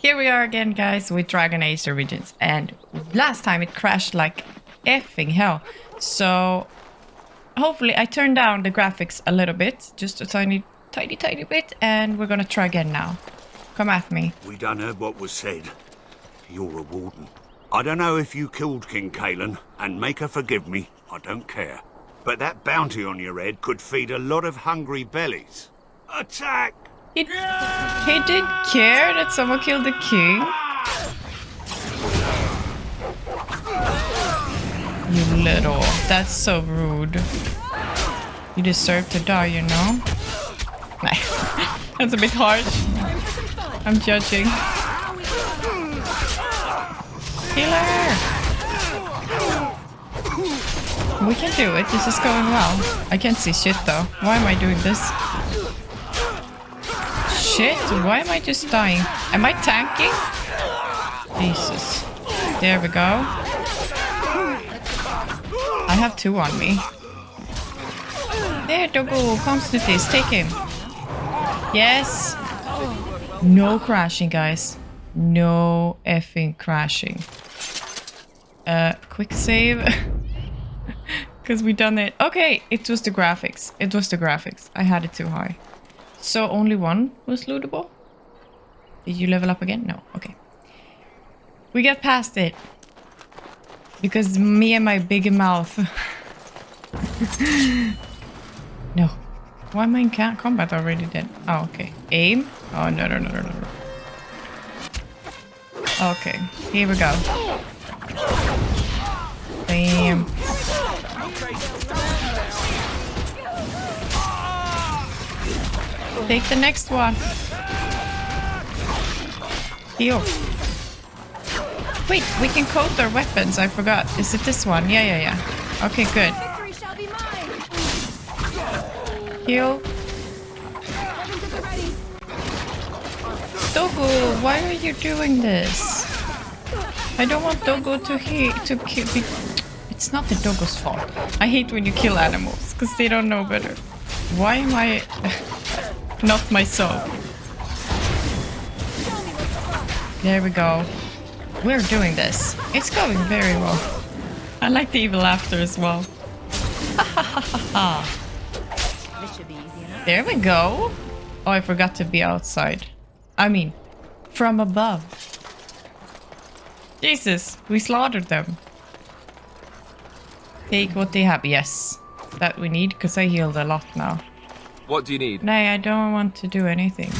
Here we are again, guys, with Dragon Age Origins, and last time it crashed like effing hell. So hopefully I turned down the graphics a little bit, just a tiny bit, and we're gonna try again now. Come at me. We done heard what was said. You're a warden. I don't know if you killed King Kalen, and make her forgive me, I don't care. But that bounty on your head could feed a lot of hungry bellies. Attack! He didn't care that someone killed the king. You little... That's so rude. You deserve to die, you know? Nah, that's a bit harsh. I'm judging. Healer! We can do it. This is going well. I can't see shit though. Why am I doing this? Shit, why am I just dying? Am I tanking? Jesus. There we go. I have two on me. There, Doggo. Constantis, take him. Yes. No crashing, guys. No effing crashing. Quick save. Because we done it. Okay, it was the graphics. It was the graphics. I had it too high. So only one was lootable? Did you level up again? No. Okay. We got past it. Because me and my big mouth. No. Why am I in combat already then? Oh, okay. Aim? Oh, no. Okay. Here we go. Bam. Take the next one. Heal. Wait, we can coat our weapons. I forgot. Is it this one? Yeah. Okay, good. Heal. Dogo, why are you doing this? I don't want Dogo to kill. It's not the Dogo's fault. I hate when you kill animals because they don't know better. Why am I not myself? There we go. We're doing this. It's going very well. I like the evil laughter as well. There we go. Oh, I forgot to be outside. I mean, from above. Jesus, we slaughtered them. Take what they have. Yes, that we need, because I healed a lot now. What do you need? Nah, I don't want to do anything.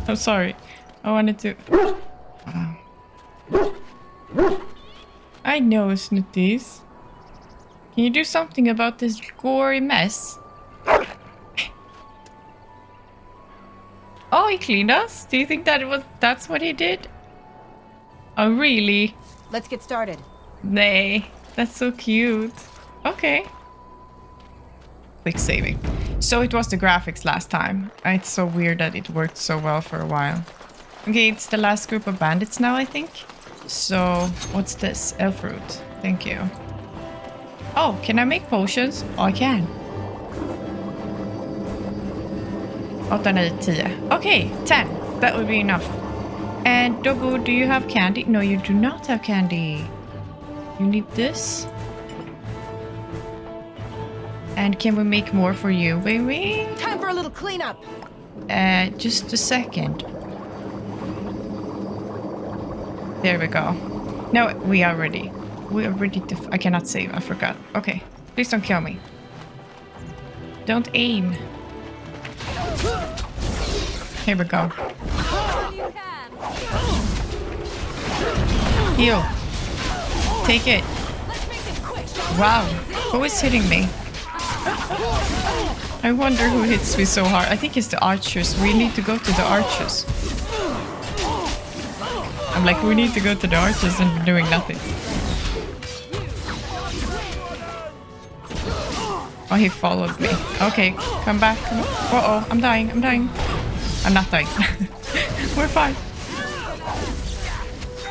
I'm sorry. I wanted to... I know, Snooties. Can you do something about this gory mess? Oh, he cleaned us? Do you think that's what he did? Oh, really? Let's get started. Nay, that's so cute. Okay. Quick saving. So it was the graphics last time. It's so weird that it worked so well for a while. Okay, it's the last group of bandits now, I think. So, what's this? Elf fruit. Thank you. Oh, can I make potions? Oh, I can. 8, 9, 10. Okay, 10. That would be enough. And Dogo, do you have candy? No, you do not have candy. You need this. And can we make more for you, baby? Time for a little cleanup. Just a second. There we go. No, we are ready. We are ready to... I cannot save. I forgot. Okay. Please don't kill me. Don't aim. Here we go. Heal. Take it. Wow. Who is hitting me? I wonder who hits me so hard. I think it's the archers. We need to go to the archers. I'm like, we need to go to the archers and we're doing nothing. Oh, he followed me. Okay, come back. Uh-oh, I'm dying. I'm not dying. We're fine.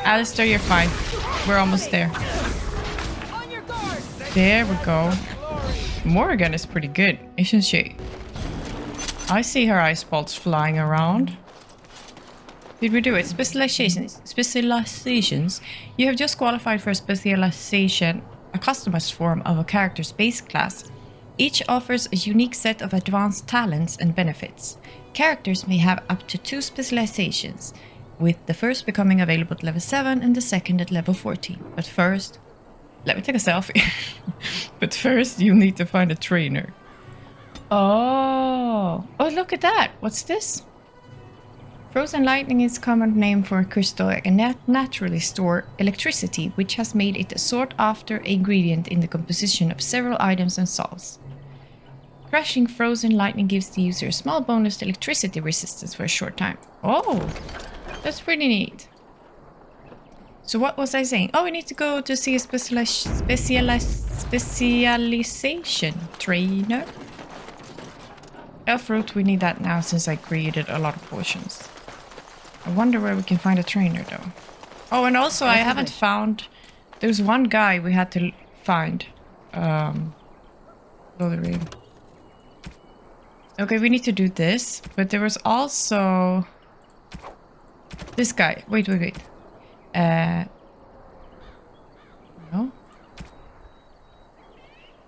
Alistair, you're fine. We're almost there. There we go. Morrigan is pretty good, isn't she? I see her ice bolts flying around. Did we do it? Specializations. Specializations. You have just qualified for a specialization, a customized form of a character's base class. Each offers a unique set of advanced talents and benefits. Characters may have up to 2 specializations, with the first becoming available at level 7 and the second at level 14. But first, let me take a selfie. But first, you need to find a trainer. Oh, look at that. What's this? Frozen lightning is a common name for a crystal that can naturally store electricity, which has made it a sought-after ingredient in the composition of several items and salts. Crashing frozen lightning gives the user a small bonus to electricity resistance for a short time. Oh, that's pretty neat. So what was I saying? Oh, we need to go to see a specialization trainer. Elf root, we need that now since I created a lot of potions. I wonder where we can find a trainer though. Oh, and also I haven't found... There's one guy we had to find. Lothering. Okay, we need to do this. But there was also... This guy. Wait. No?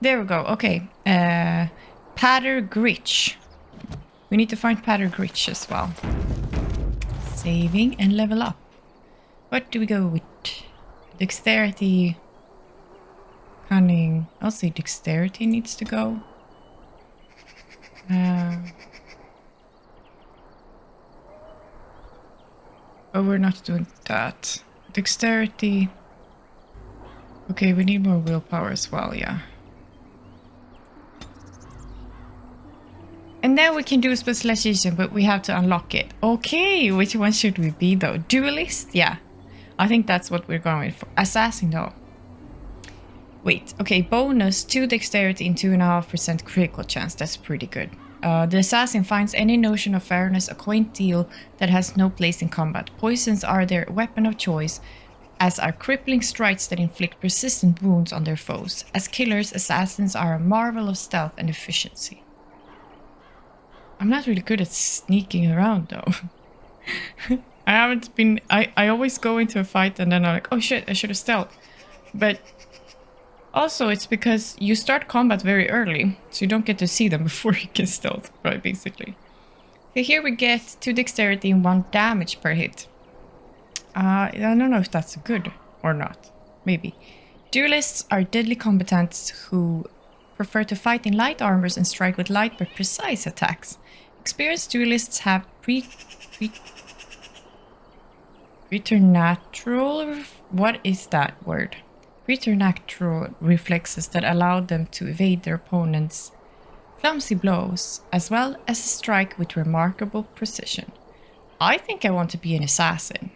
There we go. Okay. Patter Gritch. We need to find Patter Gritch as well. Saving and level up. What do we go with? Dexterity. Cunning. I'll say dexterity needs to go. Oh, we're not doing that. Dexterity. Okay, we need more willpower as well, yeah. And then we can do a specialization, but we have to unlock it. Okay, which one should we be though? Duelist? Yeah. I think that's what we're going for. Assassin though. Wait, okay, bonus 2 dexterity and 2.5% critical chance. That's pretty good. The assassin finds any notion of fairness a quaint deal that has no place in combat. Poisons are their weapon of choice, as are crippling strikes that inflict persistent wounds on their foes. As killers, assassins are a marvel of stealth and efficiency. I'm not really good at sneaking around though. I haven't been... I always go into a fight and then I'm like, oh shit, I should have stealth. But also it's because you start combat very early, so you don't get to see them before you can stealth, right, basically. Okay, here we get 2 dexterity and 1 damage per hit. I don't know if that's good or not. Maybe. Duelists are deadly combatants who prefer to fight in light armors and strike with light but precise attacks. Experienced duelists have preternatural... What is that word? Preternatural reflexes that allow them to evade their opponent's clumsy blows, as well as strike with remarkable precision. I think I want to be an assassin.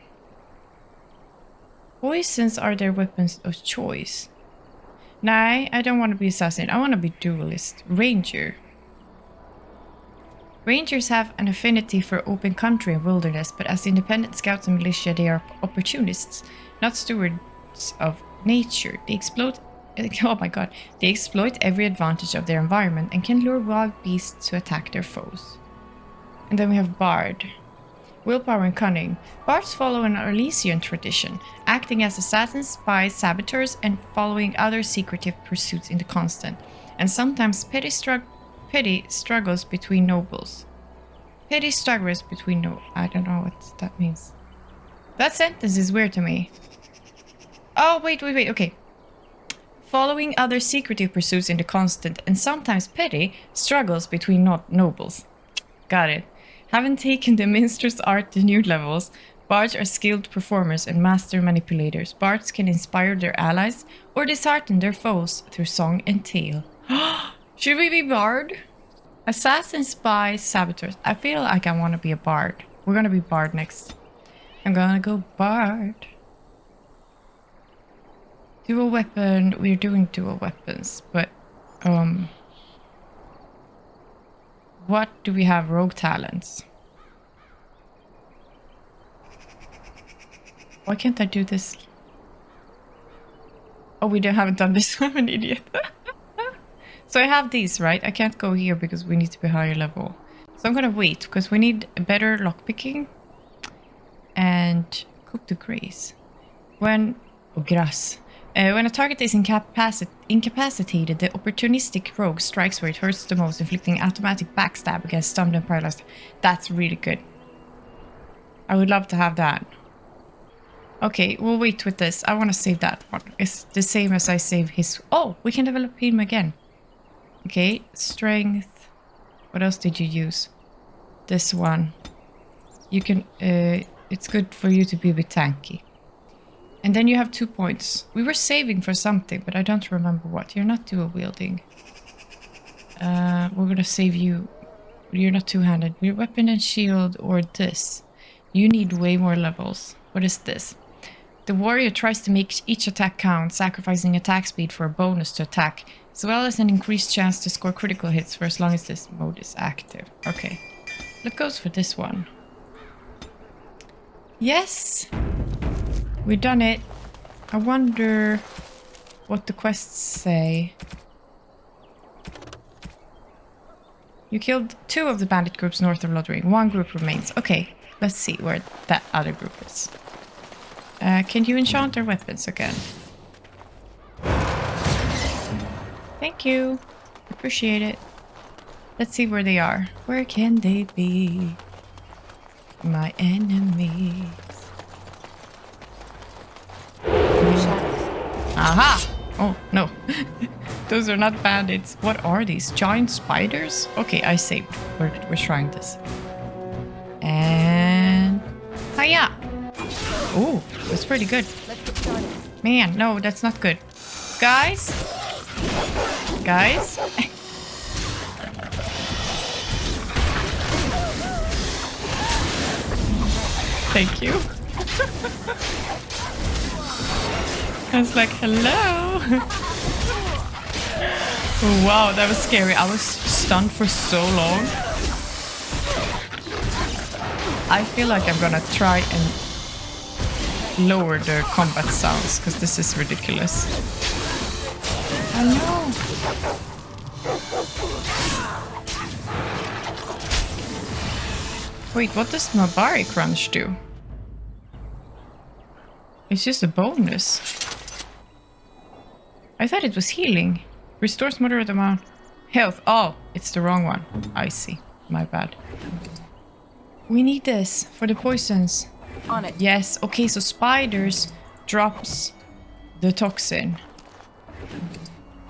Poisons are their weapons of choice. Nah, I don't want to be assassin. I want to be duelist. Ranger. Rangers have an affinity for open country and wilderness, but as independent scouts and militia, they are opportunists, not stewards of nature. They exploit every advantage of their environment and can lure wild beasts to attack their foes. And then we have Bard. Willpower and cunning. Bards follow an Orlesian tradition, acting as assassins, spies, saboteurs, and following other secretive pursuits in the constant, and sometimes petty struggles between nobles. Petty struggles between no... I don't know what that means. That sentence is weird to me. Oh, wait, okay. Following other secretive pursuits in the constant, and sometimes petty struggles between nobles. Got it. Having taken the Minstrel's Art to new levels, bards are skilled performers and master manipulators. Bards can inspire their allies or dishearten their foes through song and tale. Should we be bard? Assassin, spy, saboteurs. I feel like I want to be a bard. We're gonna be bard next. I'm gonna go bard. Dual weapon. We're doing dual weapons, but what do we have? Rogue talents. Why can't I do this? Oh, haven't done this. I'm an idiot. So I have these, right? I can't go here because we need to be higher level. So I'm gonna wait because we need better lockpicking. hope to graze. When a target is incapacitated, the opportunistic rogue strikes where it hurts the most, inflicting automatic backstab against stunned and paralyzed. That's really good. I would love to have that. Okay, we'll wait with this. I want to save that one. It's the same as I save his... Oh, we can develop him again. Okay, strength. What else did you use? This one. You can... it's good for you to be a bit tanky. And then you have 2 points. We were saving for something, but I don't remember what. You're not dual wielding. We're gonna save you. You're not two-handed. Your weapon and shield or this. You need way more levels. What is this? The warrior tries to make each attack count, sacrificing attack speed for a bonus to attack, as well as an increased chance to score critical hits for as long as this mode is active. Okay. Let's go for this one. Yes! We've done it. I wonder what the quests say. You killed 2 of the bandit groups north of Lothering. 1 group remains. Okay, let's see where that other group is. Can you enchant their weapons again? Thank you. Appreciate it. Let's see where they are. Where can they be? My enemies. Aha! Oh, no. Those are not bandits. What are these? Giant spiders? Okay, I saved. We're trying this. And... Hiya! Oh, that's pretty good. Let's get started. Man, no, that's not good. Guys? Guys? Thank you. I was like, hello. Wow, that was scary. I was stunned for so long. I feel like I'm gonna try and lower the combat sounds because this is ridiculous. I know. Wait, what does Mabari Crunch do? It's just a bonus. I thought it was healing. Restores moderate amount health. Oh, it's the wrong one. I see. My bad. We need this for the poisons. On it. Yes. Okay, so spiders drops the toxin.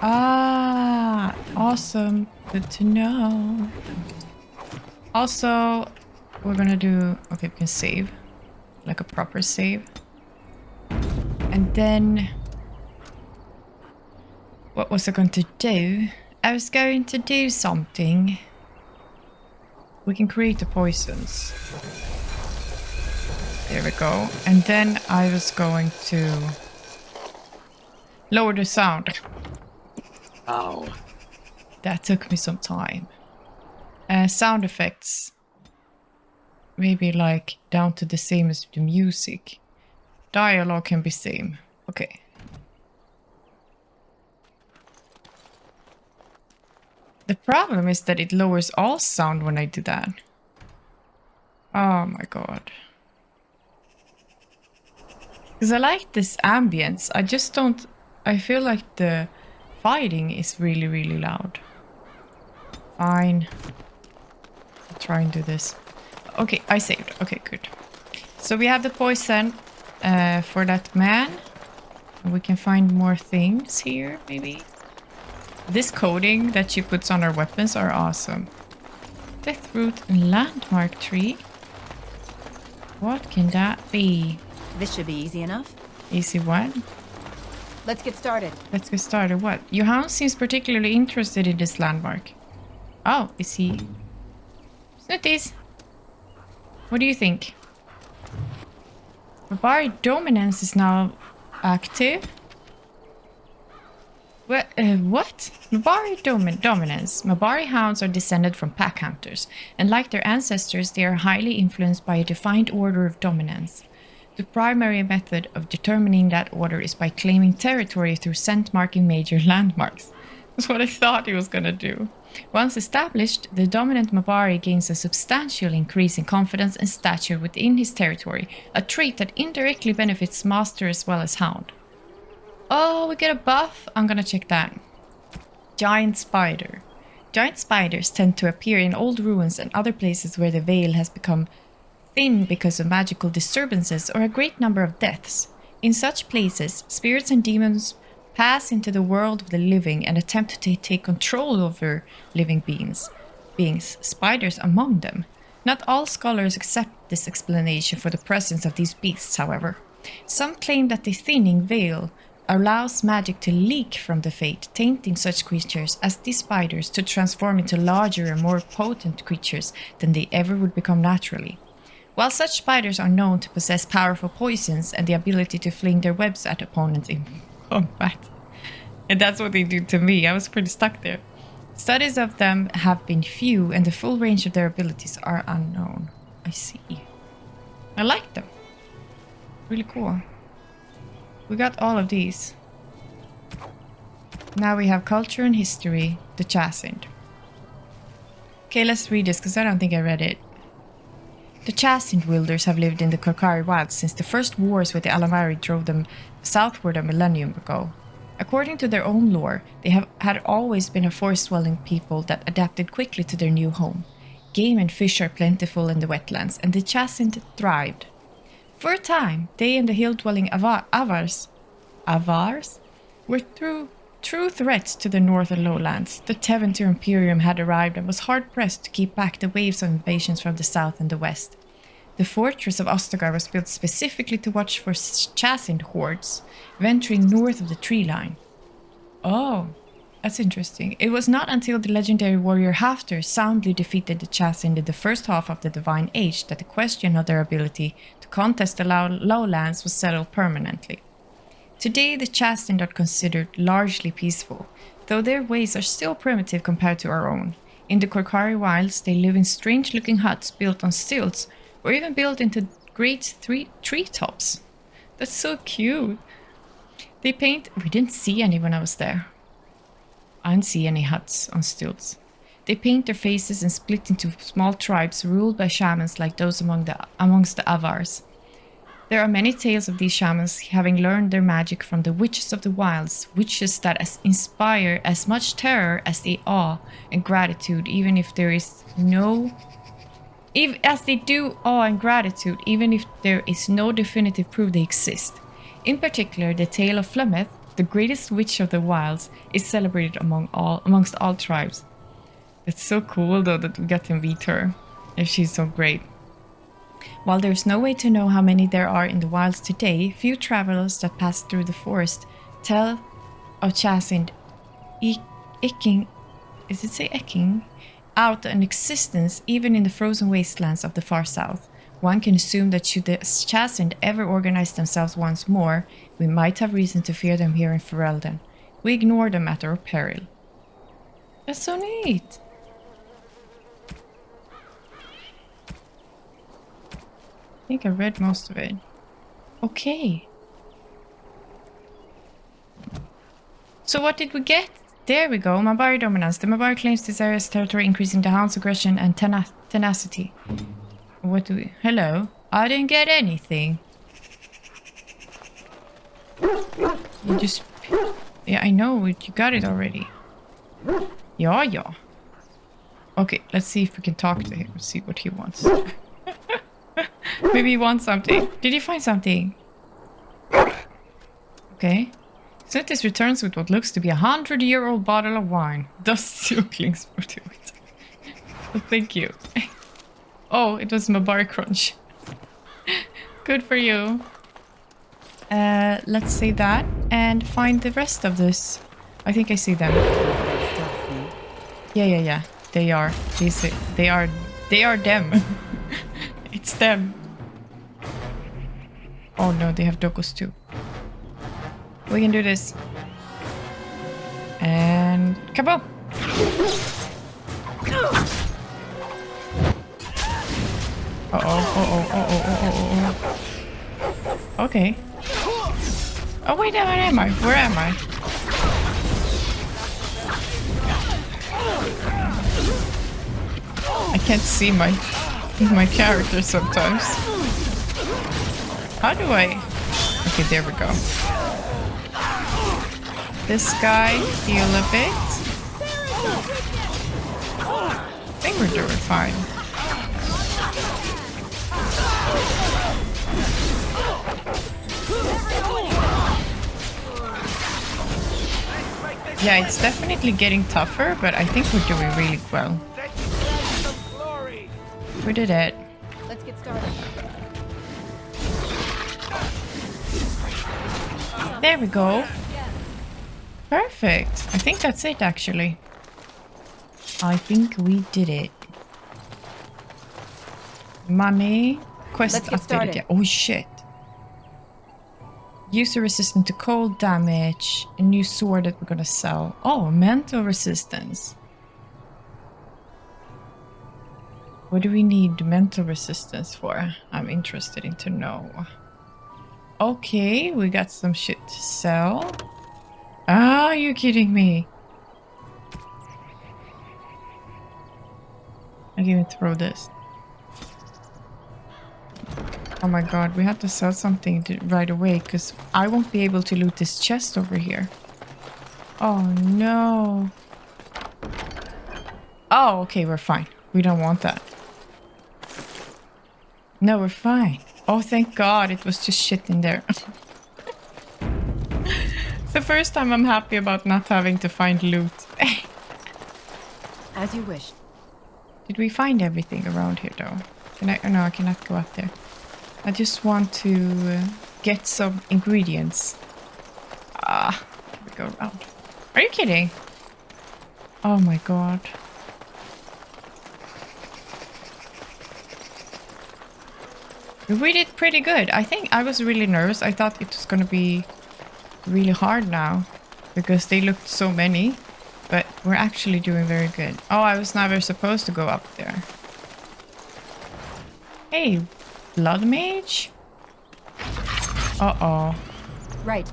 Ah, awesome. Good to know. Also, we're gonna do... Okay, we can save. Like a proper save. And then... What was I going to do? I was going to do something. We can create the poisons. There we go. And then I was going to lower the sound. Ow. That took me some time. Sound effects. Maybe like down to the same as the music. Dialogue can be same. Okay. The problem is that it lowers all sound when I do that. Oh my god. Because I like this ambience. I just don't... I feel like the fighting is really, really loud. Fine. I'll try and do this. Okay, I saved. Okay, good. So we have the poison for that man. We can find more things here, maybe. This coating that she puts on her weapons are awesome. Death root and landmark tree. What can that be? This should be easy enough. Easy what? Let's get started. Let's get started. What? Johan seems particularly interested in this landmark. Oh, is he? Snooties. What do you think? Mabari Dominance is now active. What? Mabari Dominance. Mabari hounds are descended from pack hunters, and like their ancestors, they are highly influenced by a defined order of dominance. The primary method of determining that order is by claiming territory through scent marking major landmarks. That's what I thought he was gonna do. Once established, the dominant Mabari gains a substantial increase in confidence and stature within his territory, a trait that indirectly benefits Master as well as Hound. Oh, we get a buff? I'm gonna check that. Giant Spider. Giant spiders tend to appear in old ruins and other places where the veil has become thin because of magical disturbances or a great number of deaths. In such places, spirits and demons pass into the world of the living and attempt to take control over living beings, spiders among them. Not all scholars accept this explanation for the presence of these beasts, however. Some claim that the thinning veil allows magic to leak from the fate, tainting such creatures as these spiders to transform into larger and more potent creatures than they ever would become naturally. While such spiders are known to possess powerful poisons and the ability to fling their webs at opponents in combat. And that's what they do to me. I was pretty stuck there. Studies of them have been few and the full range of their abilities are unknown. I see. I like them. Really cool. We got all of these. Now we have culture and history, the Chastened. Okay, let's read this because I don't think I read it. The Chastened wielders have lived in the Korkari Wilds since the first wars with the Alamari drove them southward a millennium ago. According to their own lore, they had always been a forest-dwelling people that adapted quickly to their new home. Game and fish are plentiful in the wetlands, and the Chastened thrived. For a time, they and the hill-dwelling Avars were true threats to the northern lowlands. The Teventur Imperium had arrived and was hard-pressed to keep back the waves of invasions from the south and the west. The fortress of Ostagar was built specifically to watch for Chastened hordes, venturing north of the tree line. Oh, that's interesting. It was not until the legendary warrior Hafter soundly defeated the Chastened in the first half of the Divine Age that the question of their ability to contest the lowlands was settled permanently. Today, the Chastened are considered largely peaceful, though their ways are still primitive compared to our own. In the Korkari Wilds, they live in strange-looking huts built on stilts, or even built into great treetops. That's so cute. They paint... We didn't see any when I was there. I didn't see any huts on stilts. They paint their faces and split into small tribes ruled by shamans like those amongst the Avars. There are many tales of these shamans having learned their magic from the witches of the wilds, witches that inspire as much terror as they awe and gratitude, even if there is no... as they do awe and gratitude, even if there is no definitive proof they exist. In particular, the tale of Flemeth, the greatest witch of the wilds, is celebrated amongst all tribes. It's so cool though that we got to meet her, if she's so great. While there is no way to know how many there are in the wilds today, few travelers that pass through the forest tell of Chastened eking out an existence even in the frozen wastelands of the far south. One can assume that should the Chastened ever organize themselves once more, we might have reason to fear them here in Ferelden. We ignore them at our peril. That's so neat! I think I read most of it. Okay. So what did we get? There we go. Mabari dominance. The Mabari claims this area's territory, increasing the hound's aggression and tenacity. What do we... Hello? I didn't get anything. You just... Yeah, I know. You got it already. Yeah. Okay, let's see if we can talk to him. See what he wants. Maybe he wants something. Did you find something? Okay. Synthesis returns with what looks to be 100-year-old bottle of wine. Dust still clings to it. Well, thank you. Oh, it was Mabari Crunch. Good for you. Let's say that and find the rest of this. I think I see them. Yeah. They are. They are them. It's them. Oh no, they have Dokos too. We can do this. And kaboom! Okay. Oh wait, where am I? I can't see my character sometimes. How do I... Okay, there we go. This guy, heal a bit. I think we're doing fine. Yeah, it's definitely getting tougher, but I think we're doing really well. We did it. Let's get started. There we go. Perfect. I think that's it, actually. I think we did it. Money. Quest Let's get updated. started. Yeah. Oh, shit. User resistant to cold damage. A new sword that we're gonna sell. Oh, mental resistance. What do we need mental resistance for? I'm interested in to know. Okay, we got some shit to sell. Ah, you're kidding me. I can even throw this. Oh my god, we have to sell something right away because I won't be able to loot this chest over here. Oh no. Oh, okay, we're fine. We don't want that. No, we're fine. Oh, thank god, it was just shit in there. It's the first time I'm happy about not having to find loot. As you wish. Did we find everything around here though? Can I? Oh, no, I cannot go up there. I just want to get some ingredients. Ah, we go around. Are you kidding? Oh my god. We did pretty good. I think I was really nervous. I thought it was going to be really hard now because they looked so many, but we're actually doing very good. Oh, I was never supposed to go up there. Hey, blood mage? Uh-oh. Right.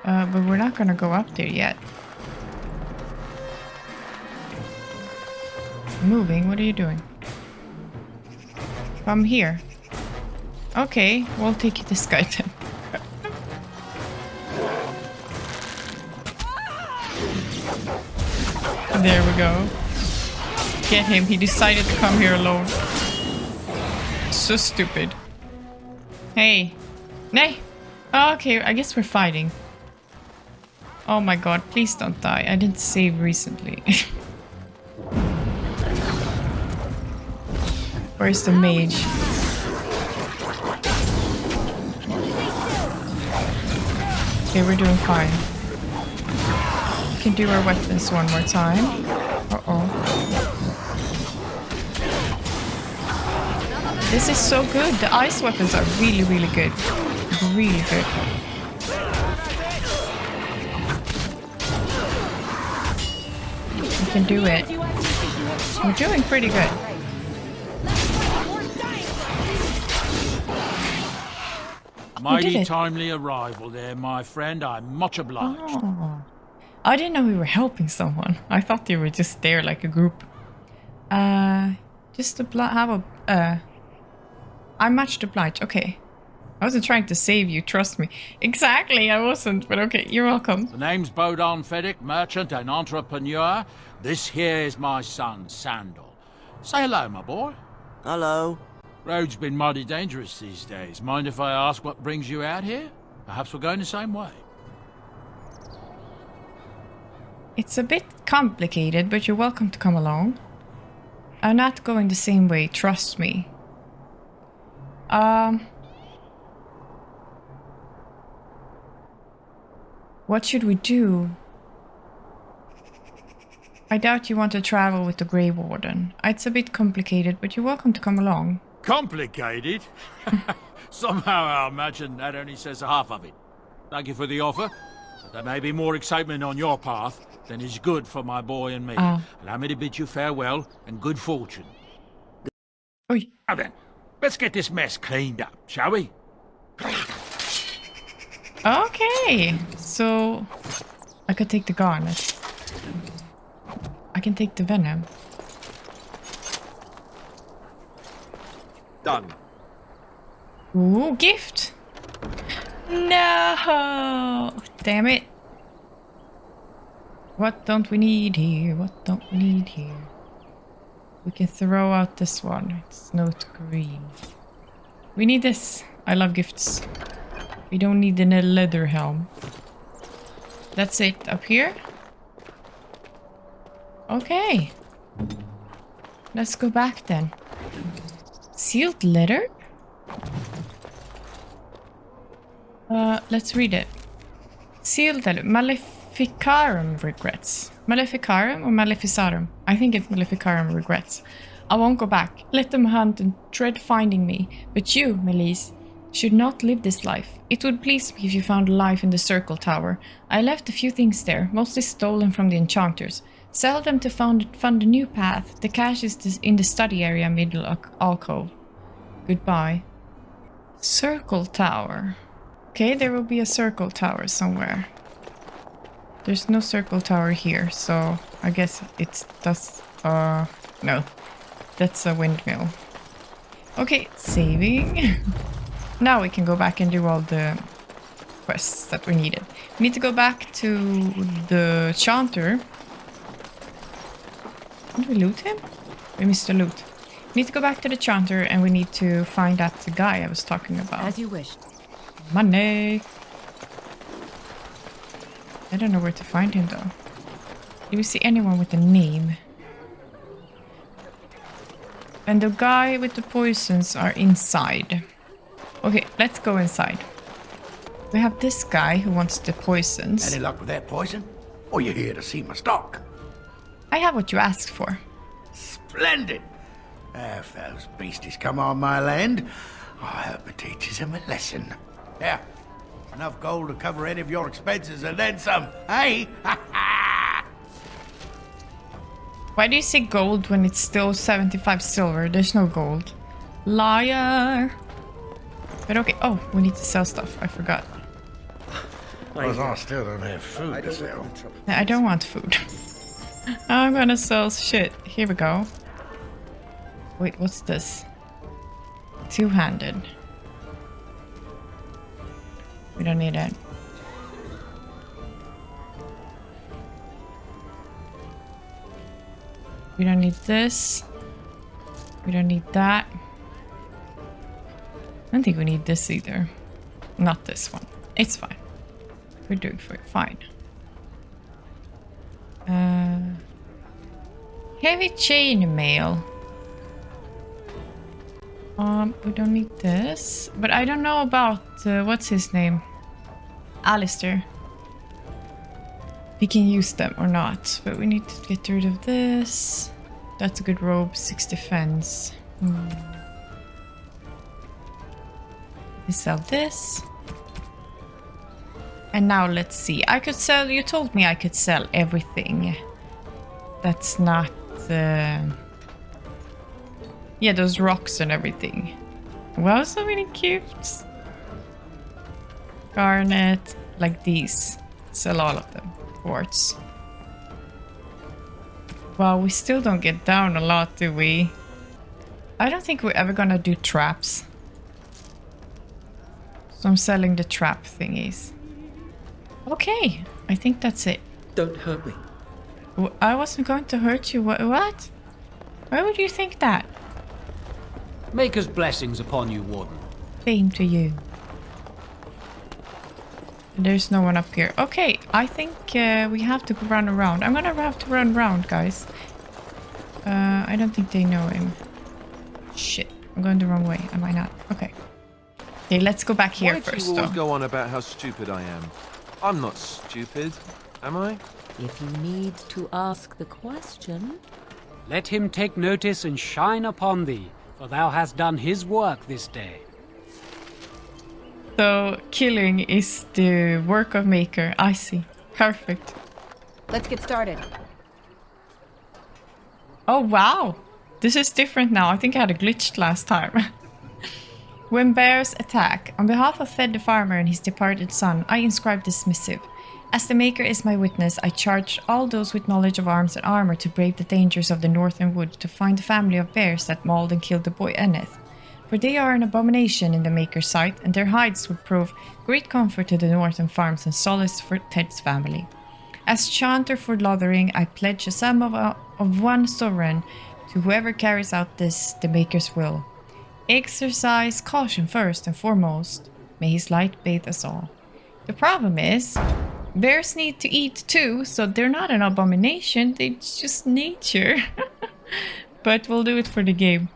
But we're not going to go up there yet. Moving, what are you doing? Come here. Okay, we'll take this guy then. There we go. Get him, he decided to come here alone. So stupid. Hey. Nay. Okay, I guess we're fighting. Oh my god, please don't die. I didn't save recently. Where's the mage? Okay, we're doing fine. We can do our weapons one more time. Uh-oh. This is so good. The ice weapons are really, really good. Really good. We can do it. We're doing pretty good. Mighty timely arrival there, my friend. I'm much obliged. Oh. I didn't know we were helping someone. I thought they were just there like a group. Just have a... I'm much obliged. Okay. I wasn't trying to save you, trust me. Exactly, I wasn't, but okay, you're welcome. The name's Bodon Fedek, merchant and entrepreneur. This here is my son, Sandal. Say hello, my boy. Hello. Road's been mighty dangerous these days. Mind if I ask what brings you out here? Perhaps we're going the same way. It's a bit complicated, but you're welcome to come along. I'm not going the same way, trust me. What should we do? I doubt you want to travel with the Grey Warden. It's a bit complicated, but you're welcome to come along. Complicated? Somehow I imagine that only says half of it. Thank you for the offer. But there may be more excitement on your path than is good for my boy and me. Allow me to bid you farewell and good fortune. Oi. Now then, let's get this mess cleaned up, shall we? Okay, so I could take the garnet. I can take the venom. Done. Ooh, gift. No. Damn it. What don't we need here? What don't we need here? We can throw out this one. It's not green. We need this. I love gifts. We don't need a leather helm. That's it up here. Okay. Let's go back then. Sealed letter? Let's read it. Sealed letter. Maleficarum regrets. Maleficarum or Maleficarum? I think it's Maleficarum regrets. I won't go back. Let them hunt and dread finding me. But you, Melise, should not live this life. It would please me if you found life in the Circle Tower. I left a few things there, mostly stolen from the enchanters. Sell them to fund a new path. The cache is in the study area middle alcove. Goodbye. Circle Tower. Okay, there will be a Circle Tower somewhere. There's no Circle Tower here, so I guess it's just... no. That's a windmill. Okay, saving. Now we can go back and do all the quests that we needed. We need to go back to the chanter. Did we loot him? We missed the loot. We need to go back to the chanter and we need to find that guy I was talking about. As you wished. Money! I don't know where to find him though. Do we see anyone with a name? And the guy with the poisons are inside. Okay, let's go inside. We have this guy who wants the poisons. Any luck with that poison? Or you here to see my stock? I have what you asked for. Splendid! If those beasties come on my land, I hope it teaches them a lesson. Yeah, enough gold to cover any of your expenses and then some, hey? Why do you say gold when it's still 75 silver? There's no gold. Liar! But okay, oh, we need to sell stuff. I forgot. Because I still don't have food to sell. I don't want food. I'm gonna sell shit. Here we go. Wait, what's this? Two-handed. We don't need it. We don't need this. We don't need that. I don't think we need this either. Not this one. It's fine. We're doing fine. Heavy chain mail. We don't need this. But I don't know about what's his name? Alistair. We can use them or not, but we need to get rid of this. That's a good robe, 6 defense. We sell this. And now let's see. I could sell, you told me I could sell everything. That's not... yeah, those rocks and everything. Wow, so many gifts. Garnet, like these. Sell all of them. Quartz. Wow, we still don't get down a lot, do we? I don't think we're ever gonna do traps. So I'm selling the trap thingies. Okay, I think that's it. Don't hurt me. I wasn't going to hurt you. What? Why would you think that? Maker's blessings upon you, Warden. Same to you. There's no one up here. Okay, I think we have to run around. I'm gonna have to run around, guys. I don't think they know him. Shit, I'm going the wrong way. Am I not? Okay. Okay, let's go back here first, Why do you always though. go on about how stupid I am? I'm not stupid, am I? If you need to ask the question... Let him take notice and shine upon thee, for thou hast done his work this day. So, killing is the work of Maker. I see. Perfect. Let's get started. Oh, wow. This is different now. I think I had a glitch last time. When bears attack, on behalf of Fed the farmer and his departed son, I inscribe this missive. As the Maker is my witness, I charge all those with knowledge of arms and armor to brave the dangers of the northern wood to find the family of bears that mauled and killed the boy Enneth. for they are an abomination in the Maker's sight, and their hides would prove great comfort to the northern farms and solace for Ted's family. As chanter for Lothering, I pledge a sum of 1 sovereign to whoever carries out this, the Maker's will. Exercise caution first and foremost. May his light bathe us all. The problem is, bears need to eat too, so they're not an abomination, it's just nature. But we'll do it for the game.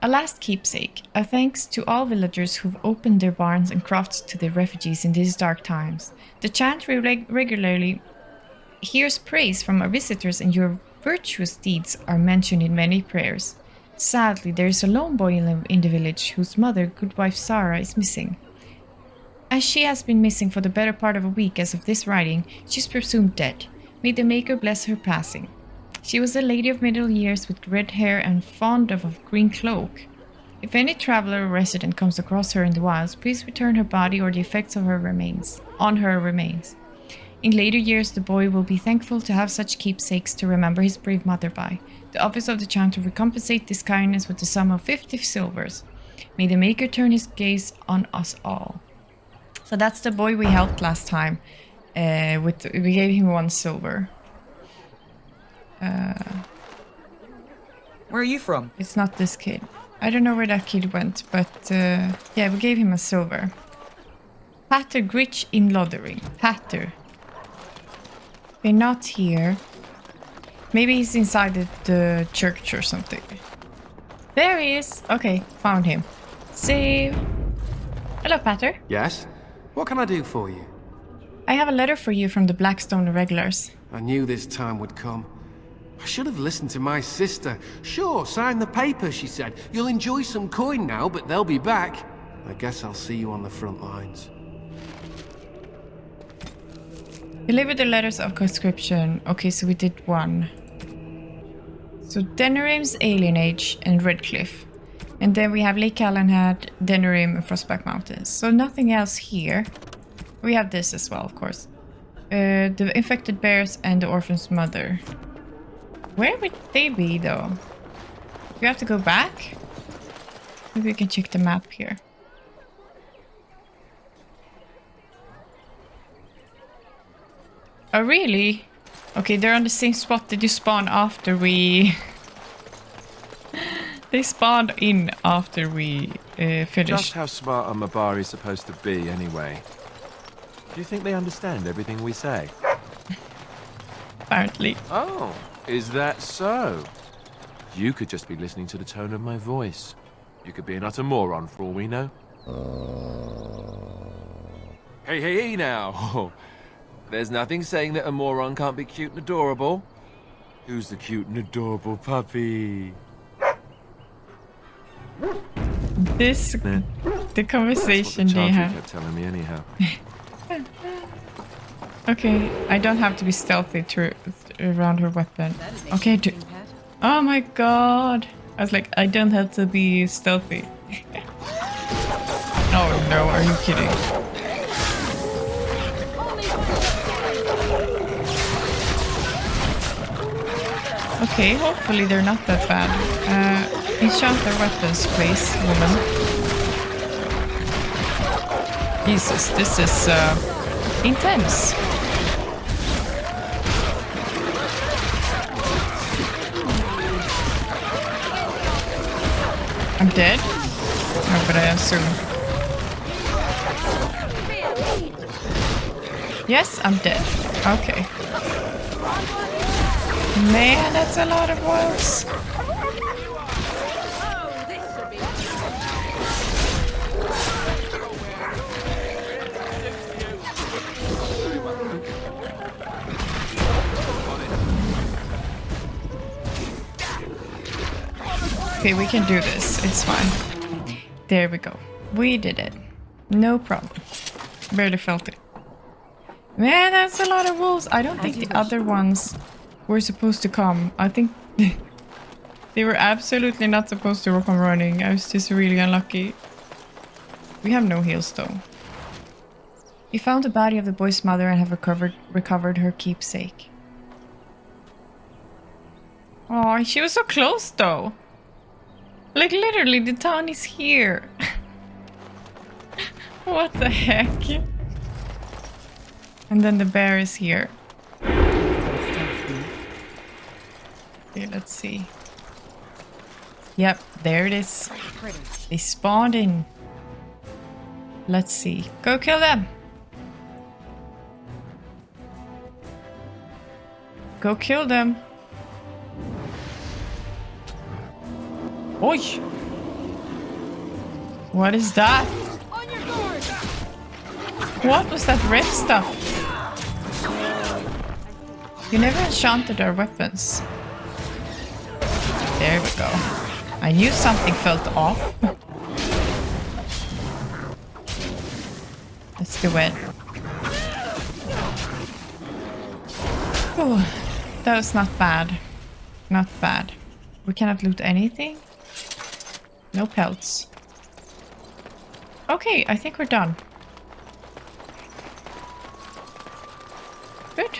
A last keepsake, a thanks to all villagers who've opened their barns and crofts to the refugees in these dark times. The chantry regularly hears praise from our visitors, and your virtuous deeds are mentioned in many prayers. Sadly, there is a lone boy in the village whose mother, good wife Sarah, is missing. As she has been missing for the better part of a week as of this writing, she is presumed dead. May the Maker bless her passing. She was a lady of middle years with red hair and fond of a green cloak. If any traveler or resident comes across her in the wilds, please return her body or the effects of her remains. In later years, the boy will be thankful to have such keepsakes to remember his brave mother by. The office of the chanter will compensate this kindness with the sum of 50 silvers. May the Maker turn his gaze on us all. So that's the boy we helped last time. We gave him 1 silver. Where are you from? It's not this kid. I don't know where that kid went, but yeah, we gave him a silver. Pater Gritch in Lothering. Pater. We're not here. Maybe he's inside the church or something. There he is. Okay, found him. Save. Hello, Pater. Yes? What can I do for you? I have a letter for you from the Blackstone Irregulars. I knew this time would come. I should have listened to my sister. Sure, sign the paper, she said. You'll enjoy some coin now, but they'll be back. I guess I'll see you on the front lines. Deliver the letters of conscription. Okay, so we did 1. So Denerim's Alienage and Redcliffe. And then we have Lake Calenhad, Denerim, and Frostback Mountains. So nothing else here. We have this as well, of course. The infected bears and the orphan's mother. Where would they be, though? We have to go back? Maybe we can check the map here. Oh, really? Okay, they're on the same spot. Did you spawn after we... They spawned in after we finished. Just how smart are Mabari supposed to be, anyway? Do you think they understand everything we say? Apparently. Oh, is that so? You could just be listening to the tone of my voice. You could be an utter moron for all we know. Hey now. There's nothing saying that a moron can't be cute and adorable. Who's the cute and adorable puppy? The conversation they have. Kept telling me anyhow. Okay, I don't have to be stealthy around her weapon. Okay, oh my god. I was like, I don't have to be stealthy. Oh no, are you kidding? Okay, hopefully they're not that bad. Enchant their weapons, please, woman. Jesus, this is intense. I'm dead? No, but I am soon. Yes, I'm dead. Okay. Man, that's a lot of wolves. Okay, we can do this. It's fine. There we go. We did it. No problem. Barely felt it. Man, that's a lot of wolves. I don't think the other ones were supposed to come. I think they were absolutely not supposed to come running. I was just really unlucky. We have no heals though. We found the body of the boy's mother and have recovered her keepsake. Oh, she was so close though. Like literally the town is here. What the heck? And then the bear is here. Okay, let's see. Yep, there it is. They spawned in. Let's see. Go kill them. Go kill them. Oi! What is that? What was that red stuff? You never enchanted our weapons. There we go. I knew something felt off. Let's do it. Oh, that was not bad. Not bad. We cannot loot anything. No pelts. Okay, I think we're done. Good.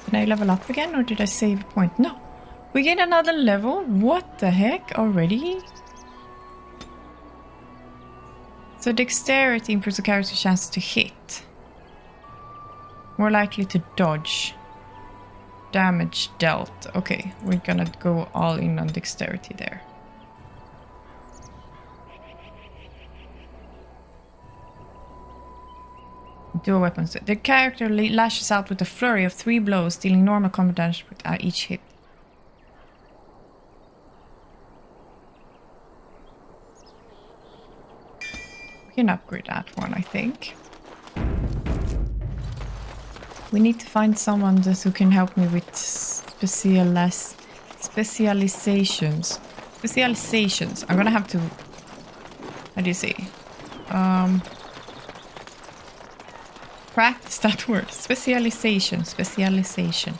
Can I level up again or did I save a point? No. We get another level? What the heck? Already? So dexterity improves the character's chance to hit. More likely to dodge. Damage dealt. Okay, we're gonna go all in on dexterity there. Dual weapons. The character lashes out with a flurry of 3 blows, dealing normal combat damage with each hit. We can upgrade that one, I think. We need to find someone who can help me with specializations. Specializations. I'm gonna have to... How do you say? Practice that word. Specialization. Specialization.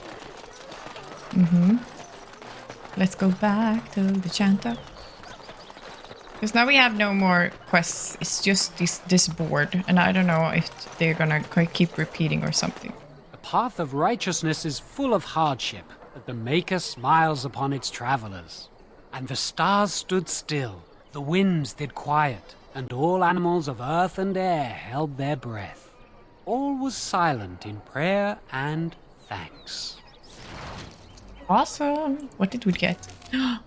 Let's go back to the Chanta. Because now we have no more quests. It's just this board. And I don't know if they're gonna keep repeating or something. The path of righteousness is full of hardship, but the Maker smiles upon its travelers. And the stars stood still, the winds did quiet, and all animals of earth and air held their breath. All was silent in prayer and thanks. Awesome! What did we get?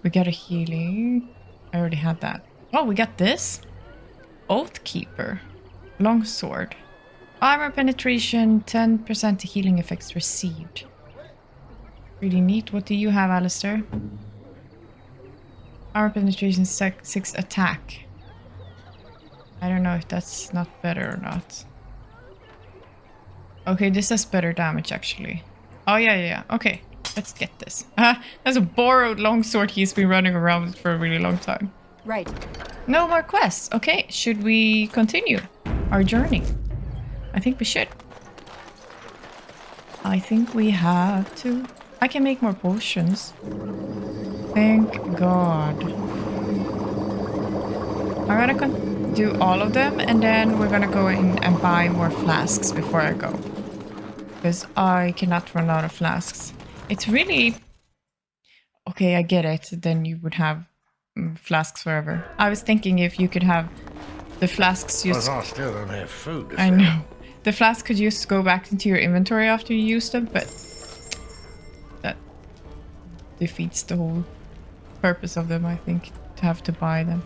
We got a healing. I already had that. Oh, we got this. Oathkeeper. Longsword. Armor penetration, 10% healing effects received. Really neat. What do you have, Alistair? Armor penetration, 6 attack. I don't know if that's not better or not. Okay, this has better damage, actually. Oh, yeah. Okay, let's get this. That's a borrowed longsword he's been running around with for a really long time. Right. No more quests. Okay, should we continue our journey? I think we should. I think we have to. I can make more potions. Thank God. I'm gonna do all of them and then we're gonna go in and buy more flasks before I go. Because I cannot run out of flasks. It's really... Okay, I get it. Then you would have flasks forever. I was thinking if you could have the flasks just... I still don't have food to I sell. know. The flask could just go back into your inventory after you use them, but that defeats the whole purpose of them, I think, to have to buy them.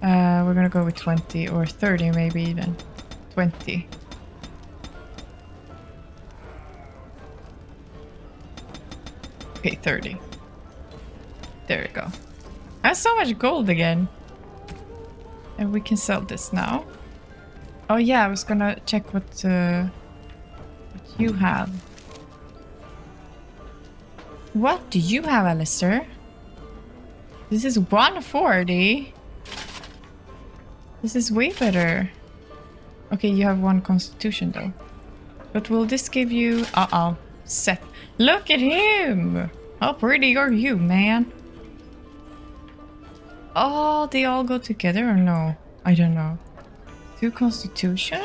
We're gonna go with 20 or 30 maybe even. 20. Okay, 30. There we go. I have so much gold again. And we can sell this now. Oh yeah, I was gonna check what you have. What do you have, Alistair? This is 140. This is way better. Okay, you have 1 constitution though. But will this give you... Uh-oh. Seth. Look at him! How pretty are you, man? Oh, they all go together or no? I don't know. 2 constitution?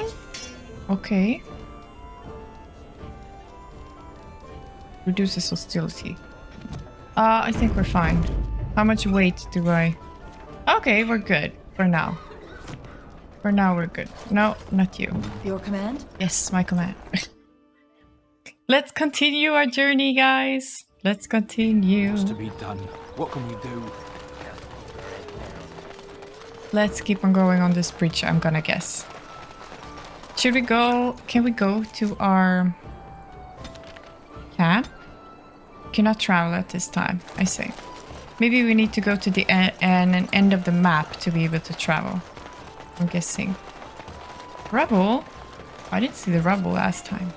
Okay. Reduces hostility. I think we're fine. How much weight do I... Okay, we're good for now. For now, we're good. No, not you. Your command? Yes, my command. Let's continue our journey, guys. Let's continue. What's to be done? What can we do? Let's keep on going on this bridge, I'm gonna guess. Should we go... Can we go to our... camp? Cannot travel at this time, I see. Maybe we need to go to the end of the map to be able to travel. I'm guessing. Rubble? I didn't see the rubble last time.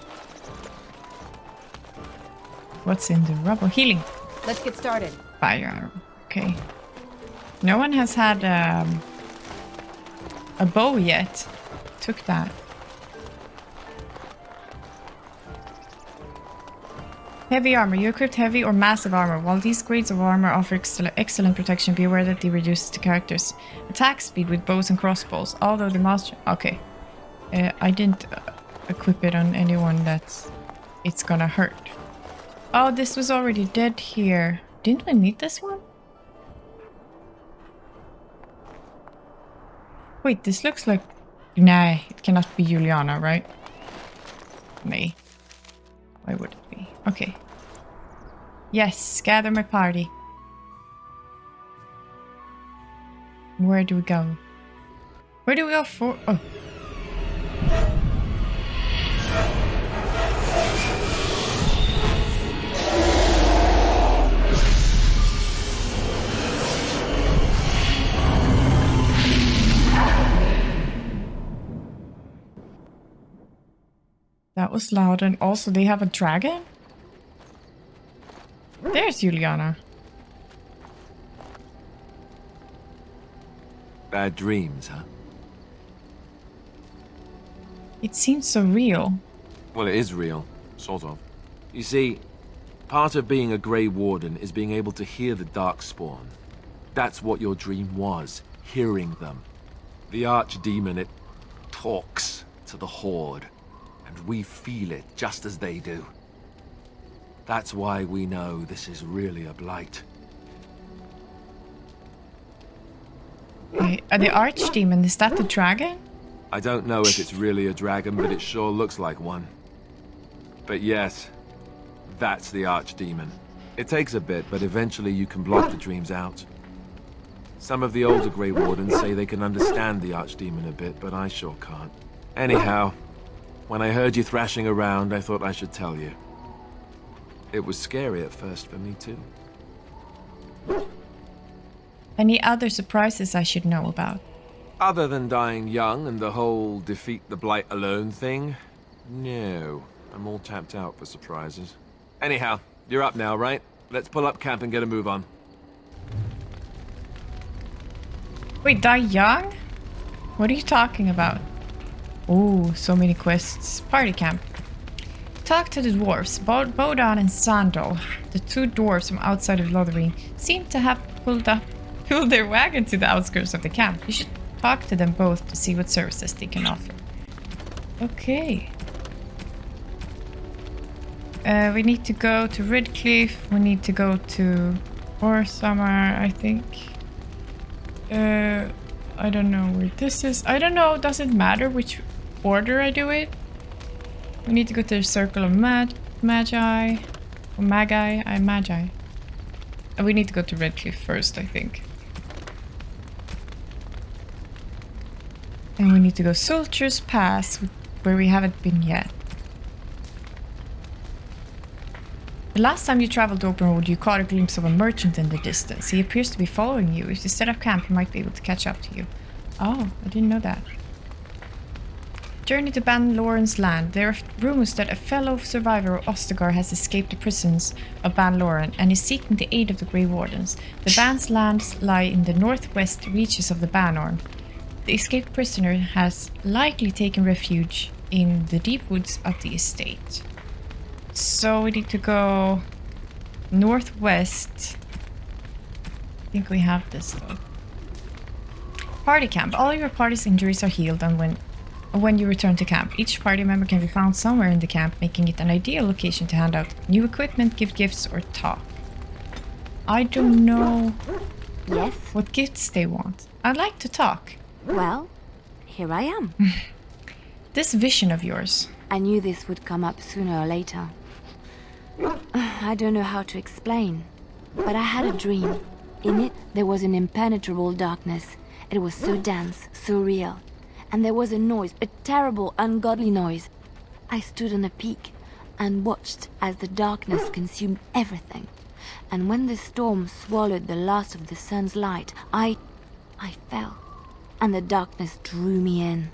What's in the rubble? Healing. Let's get started. Firearm. Okay. No one has had a bow yet. Took that. Heavy armor. You equipped heavy or massive armor. While these grades of armor offer excellent protection, be aware that they reduce the character's attack speed with bows and crossbows. Although the master... Okay. I didn't equip it on anyone that's... It's gonna hurt. Oh, this was already dead here. Didn't we need this one? Wait, this looks like... Nah, it cannot be Juliana, right? May. Why would it be? Okay. Yes, gather my party. Where do we go? Where do we go for? Oh. That was loud, and also they have a dragon? There's Juliana. Bad dreams, huh? It seems so real. Well, it is real, sort of. You see, part of being a Grey Warden is being able to hear the Darkspawn. That's what your dream was, hearing them. The Archdemon, it talks to the Horde. And we feel it just as they do. That's why we know this is really a blight. Okay. The Archdemon, is that the dragon? I don't know if it's really a dragon, but it sure looks like one. But yes, that's the Archdemon. It takes a bit, but eventually you can block the dreams out. Some of the older Grey Wardens say they can understand the Archdemon a bit, but I sure can't. Anyhow, when I heard you thrashing around, I thought I should tell you. It was scary at first for me, too. Any other surprises I should know about? Other than dying young and the whole defeat the Blight alone thing? No. I'm all tapped out for surprises. Anyhow, you're up now, right? Let's pull up camp and get a move on. Wait, die young? What are you talking about? Oh, so many quests. Party camp. Talk to the dwarves. Bodan and Sandal, the two dwarves from outside of Lothering, seem to have pulled their wagon to the outskirts of the camp. You should talk to them both to see what services they can offer. Okay. We need to go to Redcliffe. We need to go to Summer, I think. I don't know where this is. I don't know. Does it matter which order I do it? We need to go to the Circle of Magi. Or Magi? Magi. And we need to go to Redcliffe first, I think. And we need to go Soldier's Pass, where we haven't been yet. The last time you traveled to Openwood, you caught a glimpse of a merchant in the distance. He appears to be following you. If you set up camp, he might be able to catch up to you. Oh, I didn't know that. Journey to Ban Loren's land. There are rumors that a fellow survivor of Ostagar has escaped the prisons of Ban Loren and is seeking the aid of the Grey Wardens. The Ban's lands lie in the northwest reaches of the Banorn. The escaped prisoner has likely taken refuge in the deep woods of the estate. So we need to go northwest. I think we have this though. Party camp. All your party's injuries are healed, and when you return to camp, each party member can be found somewhere in the camp, making it an ideal location to hand out new equipment, give gifts, or talk. I don't know Yes? what gifts they want. I'd like to talk. Well, here I am. This vision of yours. I knew this would come up sooner or later. I don't know how to explain, but I had a dream. In it, there was an impenetrable darkness. It was so dense, so real. And there was a noise, a terrible, ungodly noise. I stood on a peak and watched as the darkness consumed everything. And when the storm swallowed the last of the sun's light, I fell, and the darkness drew me in.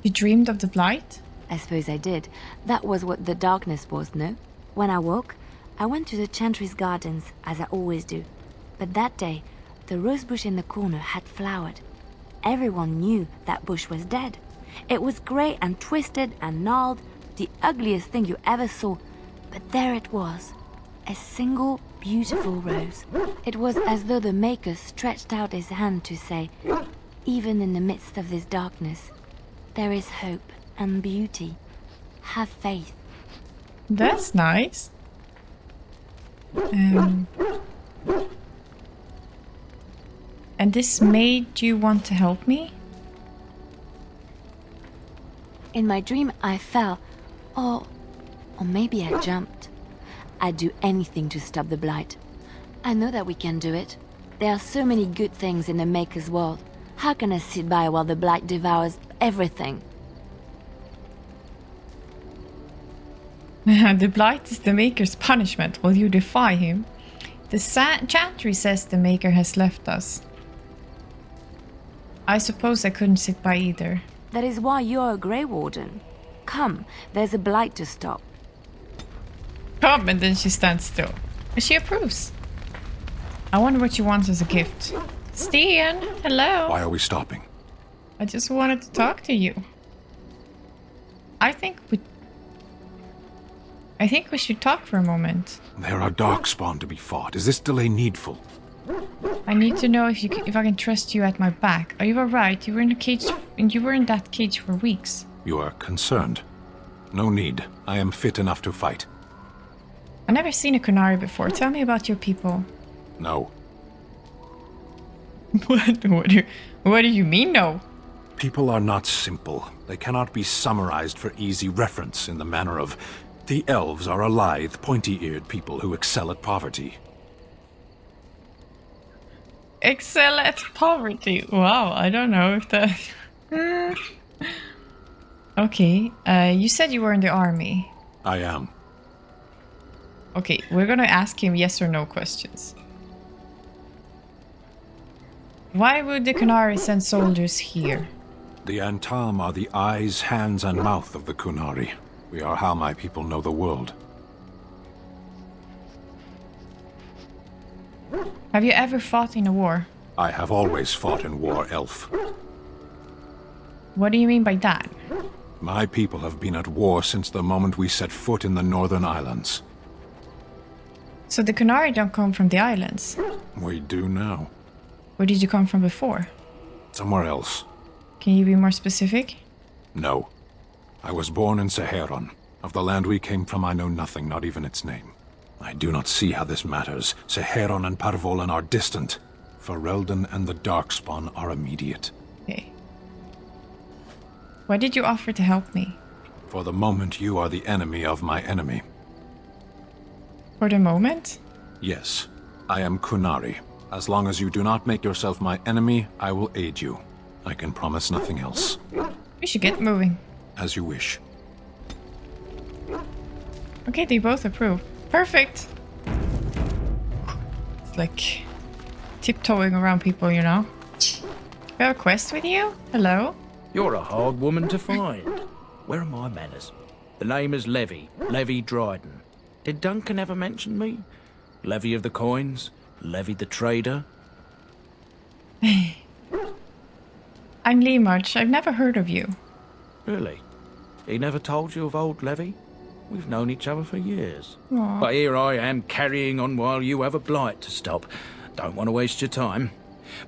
You dreamed of the blight? I suppose I did. That was what the darkness was, no? When I woke, I went to the Chantry's gardens, as I always do. But that day, the rose bush in the corner had flowered. Everyone knew that bush was dead. It was grey and twisted and gnarled, the ugliest thing you ever saw. But there it was, a single beautiful rose. It was as though the Maker stretched out his hand to say, even in the midst of this darkness, there is hope and beauty. Have faith. That's nice. And this made you want to help me? In my dream, I fell. Or maybe I jumped. I'd do anything to stop the blight. I know that we can do it. There are so many good things in the Maker's world. How can I sit by while the blight devours everything? The blight is the Maker's punishment while you defy him. The Chantry says the Maker has left us. I suppose I couldn't sit by either. That is why you're a Grey Warden. Come, there's a blight to stop. Come, and then she stands still. And she approves. I wonder what she wants as a gift. Stian, hello. Why are we stopping? I just wanted to talk to you. I think we should talk for a moment. There are darkspawn to be fought. Is this delay needful? I need to know if I can trust you at my back. Are you alright? You were in a cage, and you were in that cage for weeks. You are concerned. No need. I am fit enough to fight. I've never seen a Kunari before. Tell me about your people. No. What do you mean, no? People are not simple. They cannot be summarized for easy reference in the manner of... The elves are a lithe, pointy-eared people who excel at poverty. Excel at poverty. Wow, I don't know if that... Okay, you said you were in the army. I am. Okay, we're gonna ask him yes or no questions. Why would the Kunari send soldiers here? The Antam are the eyes, hands, and mouth of the Kunari. We are how my people know the world. Have you ever fought in a war? I have always fought in war, elf. What do you mean by that? My people have been at war since the moment we set foot in the Northern Islands. So the Kunari don't come from the islands? We do now. Where did you come from before? Somewhere else. Can you be more specific? No. I was born in Seheron. Of the land we came from, I know nothing, not even its name. I do not see how this matters. Seheron and Parvolan are distant. Ferelden and the Darkspawn are immediate. Okay. Why did you offer to help me? For the moment, you are the enemy of my enemy. For the moment? Yes. I am Kunari. As long as you do not make yourself my enemy, I will aid you. I can promise nothing else. We should get moving. As you wish. Okay, they both approve. Perfect! It's like tiptoeing around people, you know? We have a quest with you? Hello? You're a hard woman to find. Where are my manners? The name is Levy Dryden. Did Duncan ever mention me? Levy of the coins? Levy the trader? I'm Limard. I've never heard of you. Really? He never told you of old Levy? We've known each other for years. Aww. But here I am carrying on while you have a blight to stop. Don't want to waste your time.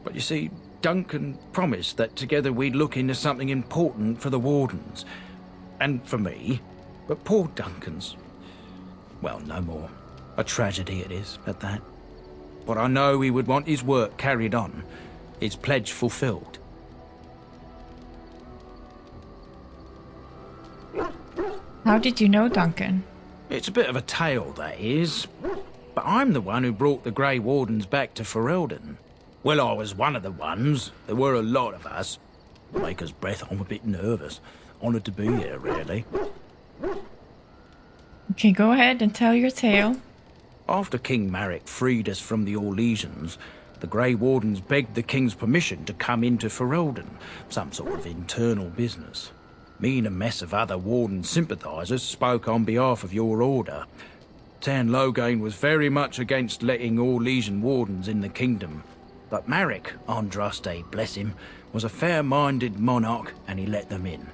But you see, Duncan promised that together we'd look into something important for the Wardens. And for me. But poor Duncan's... Well, no more. A tragedy it is, at that. But I know he would want his work carried on, his pledge fulfilled. How did you know Duncan? It's a bit of a tale, that is. But I'm the one who brought the Grey Wardens back to Ferelden. Well, I was one of the ones. There were a lot of us. Maker's breath, I'm a bit nervous. Honoured to be here, really. Okay, go ahead and tell your tale. After King Marek freed us from the Orlesians, the Grey Wardens begged the King's permission to come into Ferelden, some sort of internal business. Me and a mess of other Warden sympathisers spoke on behalf of your order. Tan Loghain was very much against letting Orlesian Wardens in the kingdom. But Marek, Andraste, bless him, was a fair-minded monarch and he let them in.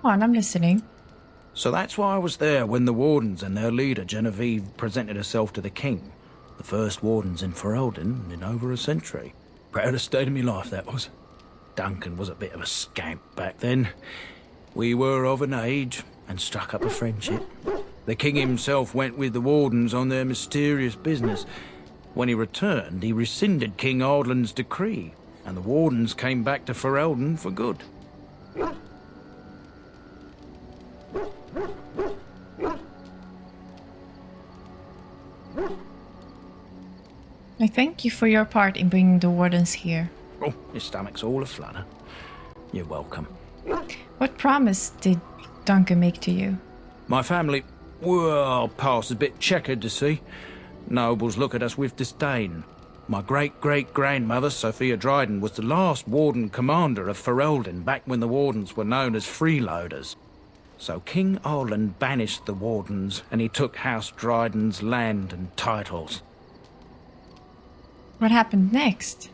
Come on, I'm listening. So that's why I was there when the Wardens and their leader, Genevieve, presented herself to the King. The first Wardens in Ferelden in over a century. Proudest day of my life, that was. Duncan was a bit of a scamp back then. We were of an age and struck up a friendship. The King himself went with the Wardens on their mysterious business. When he returned, he rescinded King Ardland's decree, and the Wardens came back to Ferelden for good. I thank you for your part in bringing the Wardens here. Oh, your stomach's all aflutter. You're welcome. What promise did Duncan make to you? My family, well, past a bit checkered to see. Nobles look at us with disdain. My great-great-grandmother, Sophia Dryden, was the last Warden commander of Ferelden back when the Wardens were known as freeloaders. So King Arland banished the Wardens and he took House Dryden's land and titles. What happened next?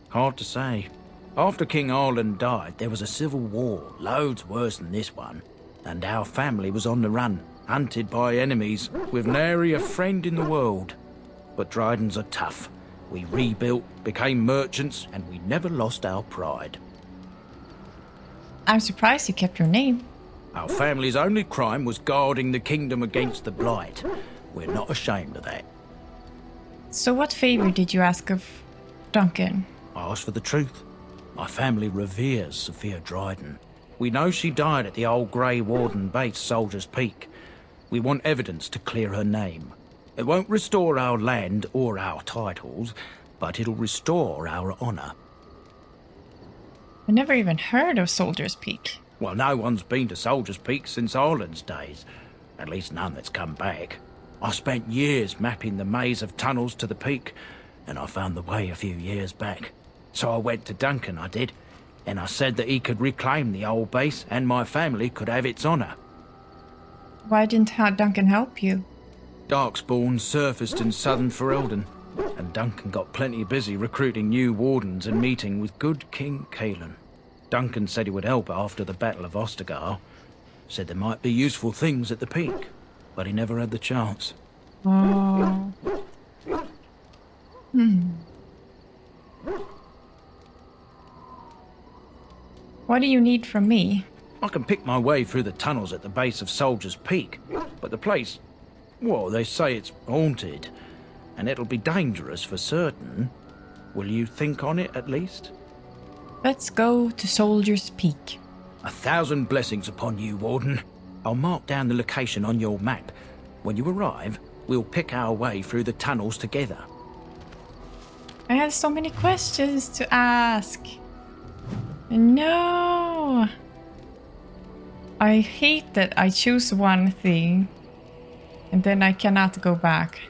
Hard to say. After King Arland died, there was a civil war, loads worse than this one. And our family was on the run, hunted by enemies, with nary a friend in the world. But Drydens are tough. We rebuilt, became merchants, and we never lost our pride. I'm surprised you kept your name. Our family's only crime was guarding the kingdom against the Blight. We're not ashamed of that. So what favor did you ask of Duncan? I asked for the truth. My family reveres Sophia Dryden. We know she died at the old Grey Warden base, Soldier's Peak. We want evidence to clear her name. It won't restore our land or our titles, but it'll restore our honour. I never even heard of Soldier's Peak. Well, no one's been to Soldier's Peak since Ireland's days. At least none that's come back. I spent years mapping the maze of tunnels to the peak, and I found the way a few years back. So I went to Duncan, I did, and I said that he could reclaim the old base and my family could have its honour. Why didn't Duncan help you? Darkspawn surfaced in southern Ferelden, and Duncan got plenty busy recruiting new Wardens and meeting with good King Kaelin. Duncan said he would help after the Battle of Ostagar. Said there might be useful things at the peak, but he never had the chance. Oh. What do you need from me? I can pick my way through the tunnels at the base of Soldier's Peak, but the place, well, they say it's haunted, and it'll be dangerous for certain. Will you think on it at least? Let's go to Soldier's Peak. 1,000 blessings upon you, Warden. I'll mark down the location on your map. When you arrive, we'll pick our way through the tunnels together. I have so many questions to ask. No. I hate that I choose one thing and then I cannot go back.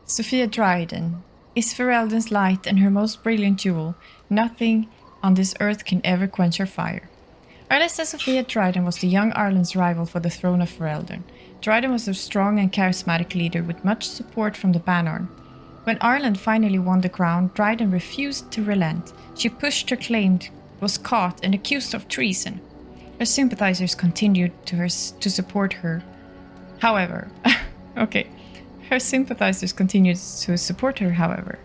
Sophia Dryden is Ferelden's light and her most brilliant jewel. Nothing on this earth can ever quench her fire. Arlesta Sophia Dryden was the young Arland's rival for the throne of Ferelden. Dryden was a strong and charismatic leader with much support from the Bannerl. When Arland finally won the crown, Dryden refused to relent. She pushed her claim, was caught and accused of treason. Her sympathizers continued to support her. However, her sympathizers continued to support her, however.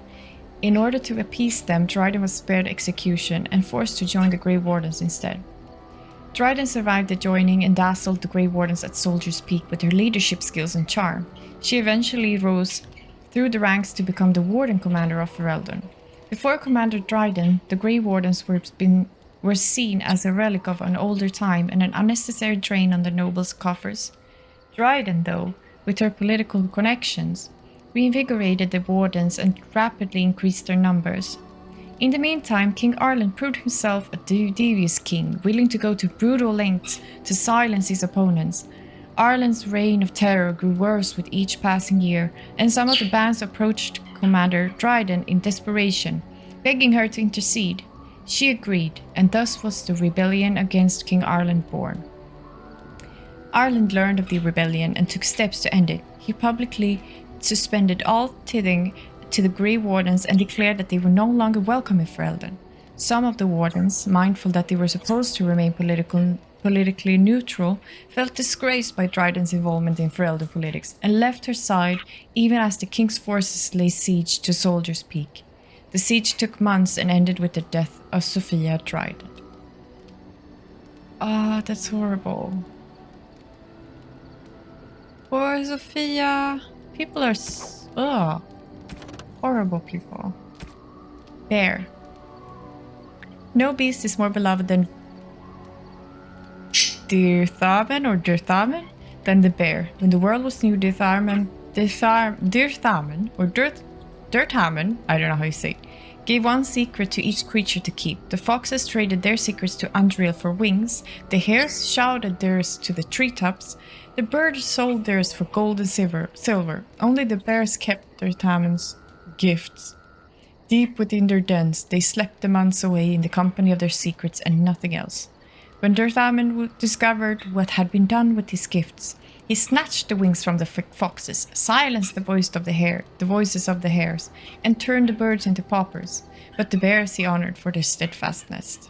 In order to appease them, Dryden was spared execution and forced to join the Grey Wardens instead. Dryden survived the joining and dazzled the Grey Wardens at Soldier's Peak with her leadership skills and charm. She eventually rose through the ranks to become the Warden Commander of Ferelden. Before Commander Dryden, the Grey Wardens were seen as a relic of an older time and an unnecessary drain on the nobles' coffers. Dryden, though, with her political connections, reinvigorated the Wardens and rapidly increased their numbers. In the meantime, King Arland proved himself a devious king, willing to go to brutal lengths to silence his opponents. Arland's reign of terror grew worse with each passing year, and some of the bands approached Commander Dryden in desperation, begging her to intercede. She agreed, and thus was the rebellion against King Arland born. Arland learned of the rebellion and took steps to end it. He publicly suspended all tithing to the Grey Wardens and declared that they were no longer welcome in Ferelden. Some of the Wardens, mindful that they were supposed to remain politically neutral, felt disgraced by Dryden's involvement in Ferelden politics and left her side even as the king's forces lay siege to Soldier's Peak. The siege took months and ended with the death of Sophia Dryden. Ah, that's horrible. Poor Sophia. People are horrible people. Bear. No beast is more beloved than Dirthamen than the bear. When the world was new, Dirthamen, I don't know how you say it, gave one secret to each creature to keep. The foxes traded their secrets to Undreal for wings, the hares shouted theirs to the treetops, the birds sold theirs for gold and silver. Only the bears kept Dirthamen's gifts. Deep within their dens, they slept the months away in the company of their secrets and nothing else. When Dirthamen discovered what had been done with his gifts, he snatched the wings from the foxes, silenced the voices of the hares, and turned the birds into paupers, but the bears he honored for their steadfastness.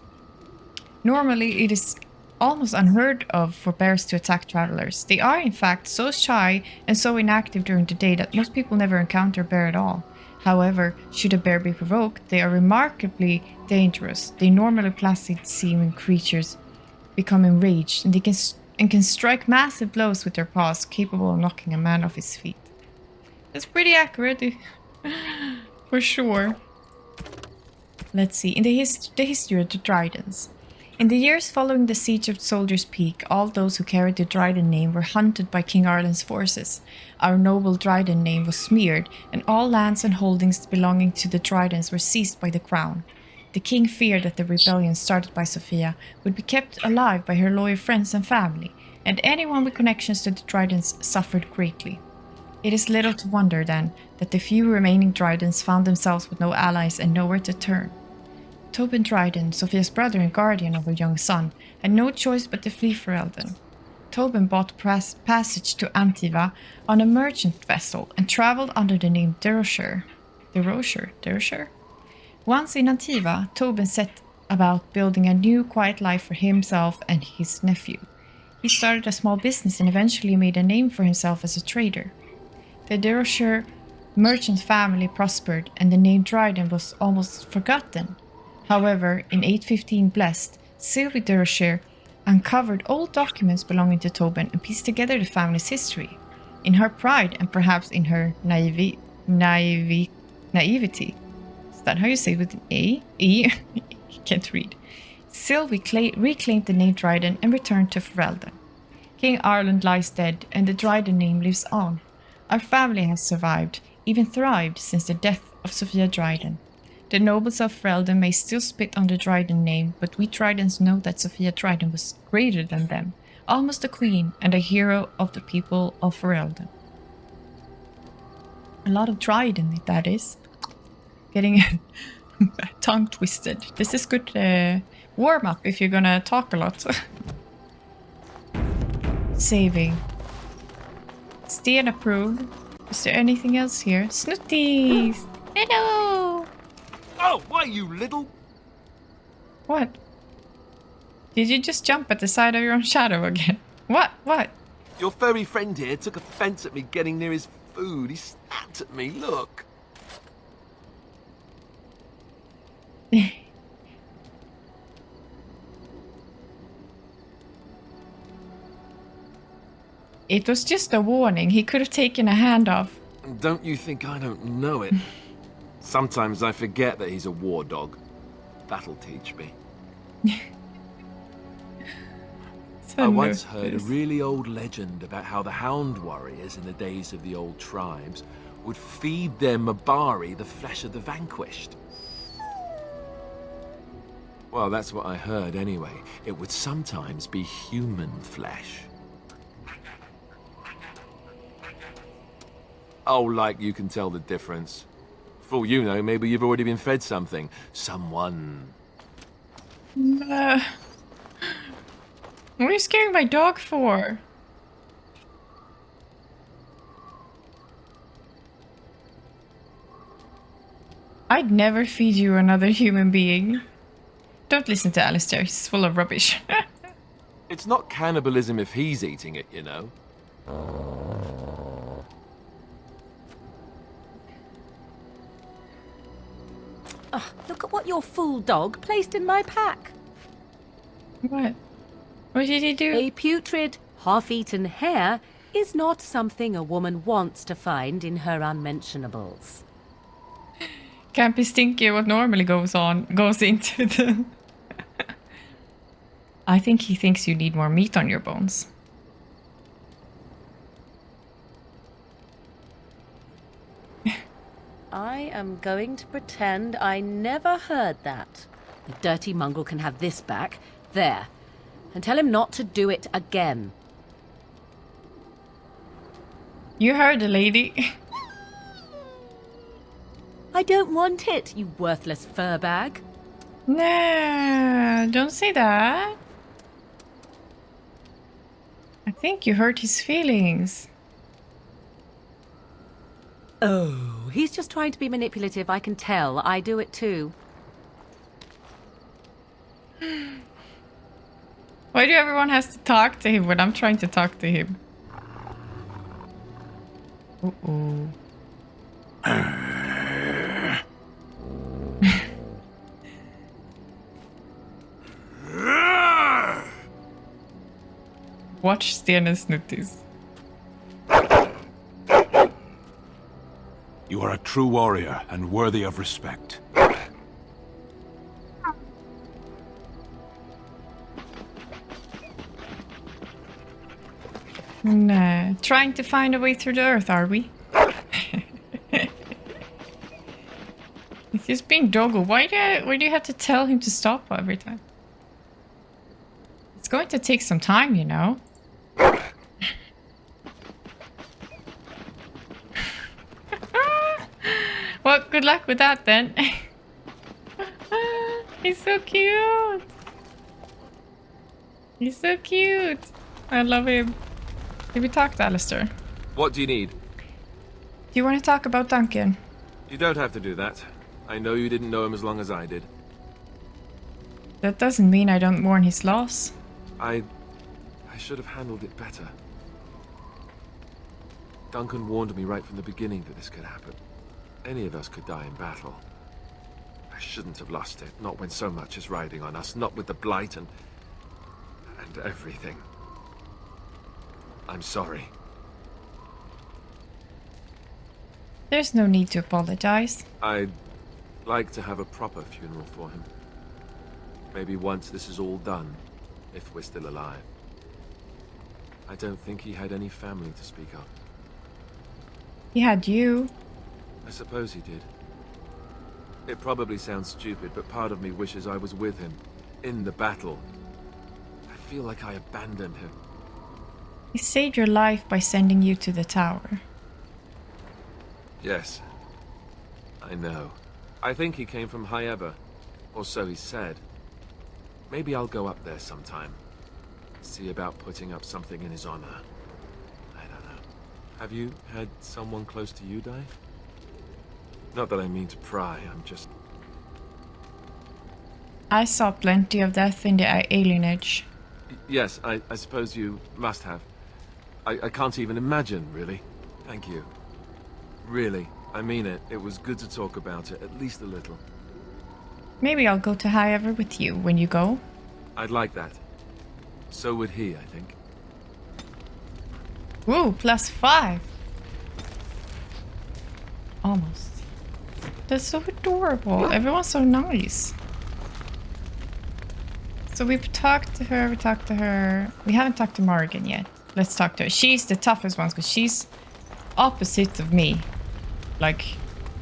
Normally, it is almost unheard of for bears to attack travelers. They are, in fact, so shy and so inactive during the day that most people never encounter a bear at all. However, should a bear be provoked, they are remarkably dangerous. They normally placid-seeming creatures become enraged, and they can strike massive blows with their paws, capable of knocking a man off his feet. That's pretty accurate, for sure. Let's see, in the history of the Drydens. In the years following the siege of Soldier's Peak, all those who carried the Dryden name were hunted by King Arland's forces. Our noble Dryden name was smeared, and all lands and holdings belonging to the Drydens were seized by the crown. The king feared that the rebellion started by Sophia would be kept alive by her loyal friends and family, and anyone with connections to the Drydens suffered greatly. It is little to wonder, then, that the few remaining Drydens found themselves with no allies and nowhere to turn. Tobin Dryden, Sophia's brother and guardian of her young son, had no choice but to flee Ferelden. Tobin bought passage to Antiva on a merchant vessel and travelled under the name Derosher. Once in Antiva, Tobin set about building a new quiet life for himself and his nephew. He started a small business and eventually made a name for himself as a trader. The Derosher merchant family prospered and the name Dryden was almost forgotten. However, in 815 Blessed, Sylvie Derosher uncovered old documents belonging to Tobin and pieced together the family's history. In her pride and perhaps in her naivety, is that how you say it with an A? E? Can't read. Sylvie reclaimed the name Dryden and returned to Ferelden. King Arland lies dead and the Dryden name lives on. Our family has survived, even thrived, since the death of Sophia Dryden. The nobles of Ferelden may still spit on the Dryden name, but we Drydens know that Sophia Dryden was greater than them, almost a queen and a hero of the people of Ferelden. A lot of Dryden, that is. Getting tongue twisted. This is good warm-up if you're gonna talk a lot. Saving. Sten approved. Is there anything else here? Snooties! Hello! Oh, why, you little... What? Did you just jump at the side of your own shadow again? What? What? Your furry friend here took offence at me getting near his food. He snapped at me, look. It was just a warning. He could have taken a hand off. Don't you think I don't know it? Sometimes I forget that he's a war dog. That'll teach me. I once heard a really old legend about how the hound warriors in the days of the old tribes would feed their Mabari the flesh of the vanquished. Well, that's what I heard anyway. It would sometimes be human flesh. Oh, like you can tell the difference. For all you know, maybe you've already been fed something. Someone. What are you scaring my dog for? I'd never feed you another human being. Don't listen to Alistair, he's full of rubbish. It's not cannibalism if he's eating it, you know. Oh, look at what your fool dog placed in my pack. What? What did he do? A putrid, half-eaten hare is not something a woman wants to find in her unmentionables. Can't be stinky what normally goes into the... I think he thinks you need more meat on your bones. I am going to pretend I never heard that. The dirty mongrel can have this back. There. And tell him not to do it again. You heard the lady. I don't want it, you worthless fur bag. No, don't say that. I think you hurt his feelings. Oh, he's just trying to be manipulative, I can tell. I do it too. Why do everyone has to talk to him when I'm trying to talk to him? Uh-oh. Watch Stene's notice. You are a true warrior and worthy of respect. Nah, trying to find a way through the earth, are we? He's just being doggo. Why do you have to tell him to stop every time? It's going to take some time, you know. Well, good luck with that then. He's so cute. He's so cute. I love him. Did we talk to Alistair? What do you need? Do you want to talk about Duncan? You don't have to do that. I know you didn't know him as long as I did. That doesn't mean I don't mourn his loss. I should have handled it better. Duncan warned me right from the beginning that this could happen. Any of us could die in battle. I shouldn't have lost it, not when so much is riding on us, not with the blight and everything. I'm sorry. There's no need to apologize. I'd like to have a proper funeral for him. Maybe once this is all done, if we're still alive. I don't think he had any family to speak of. He had you. I suppose he did. It probably sounds stupid, but part of me wishes I was with him, in the battle. I feel like I abandoned him. He saved your life by sending you to the tower. Yes. I know. I think he came from High Ever, or so he said. Maybe I'll go up there sometime. See about putting up something in his honor. I don't know. Have you had someone close to you die? Not that I mean to pry, I'm just... I saw plenty of death in the alienage. Yes, I suppose you must have. I can't even imagine, really. Thank you. Really, I mean it. It was good to talk about it, at least a little. Maybe I'll go to High Ever with you when you go. I'd like that. So would he, I think. Ooh, +5. Almost. That's so adorable. Everyone's so nice. So we've talked to her, We haven't talked to Morgan yet. Let's talk to her. She's the toughest one because she's opposite of me. Like,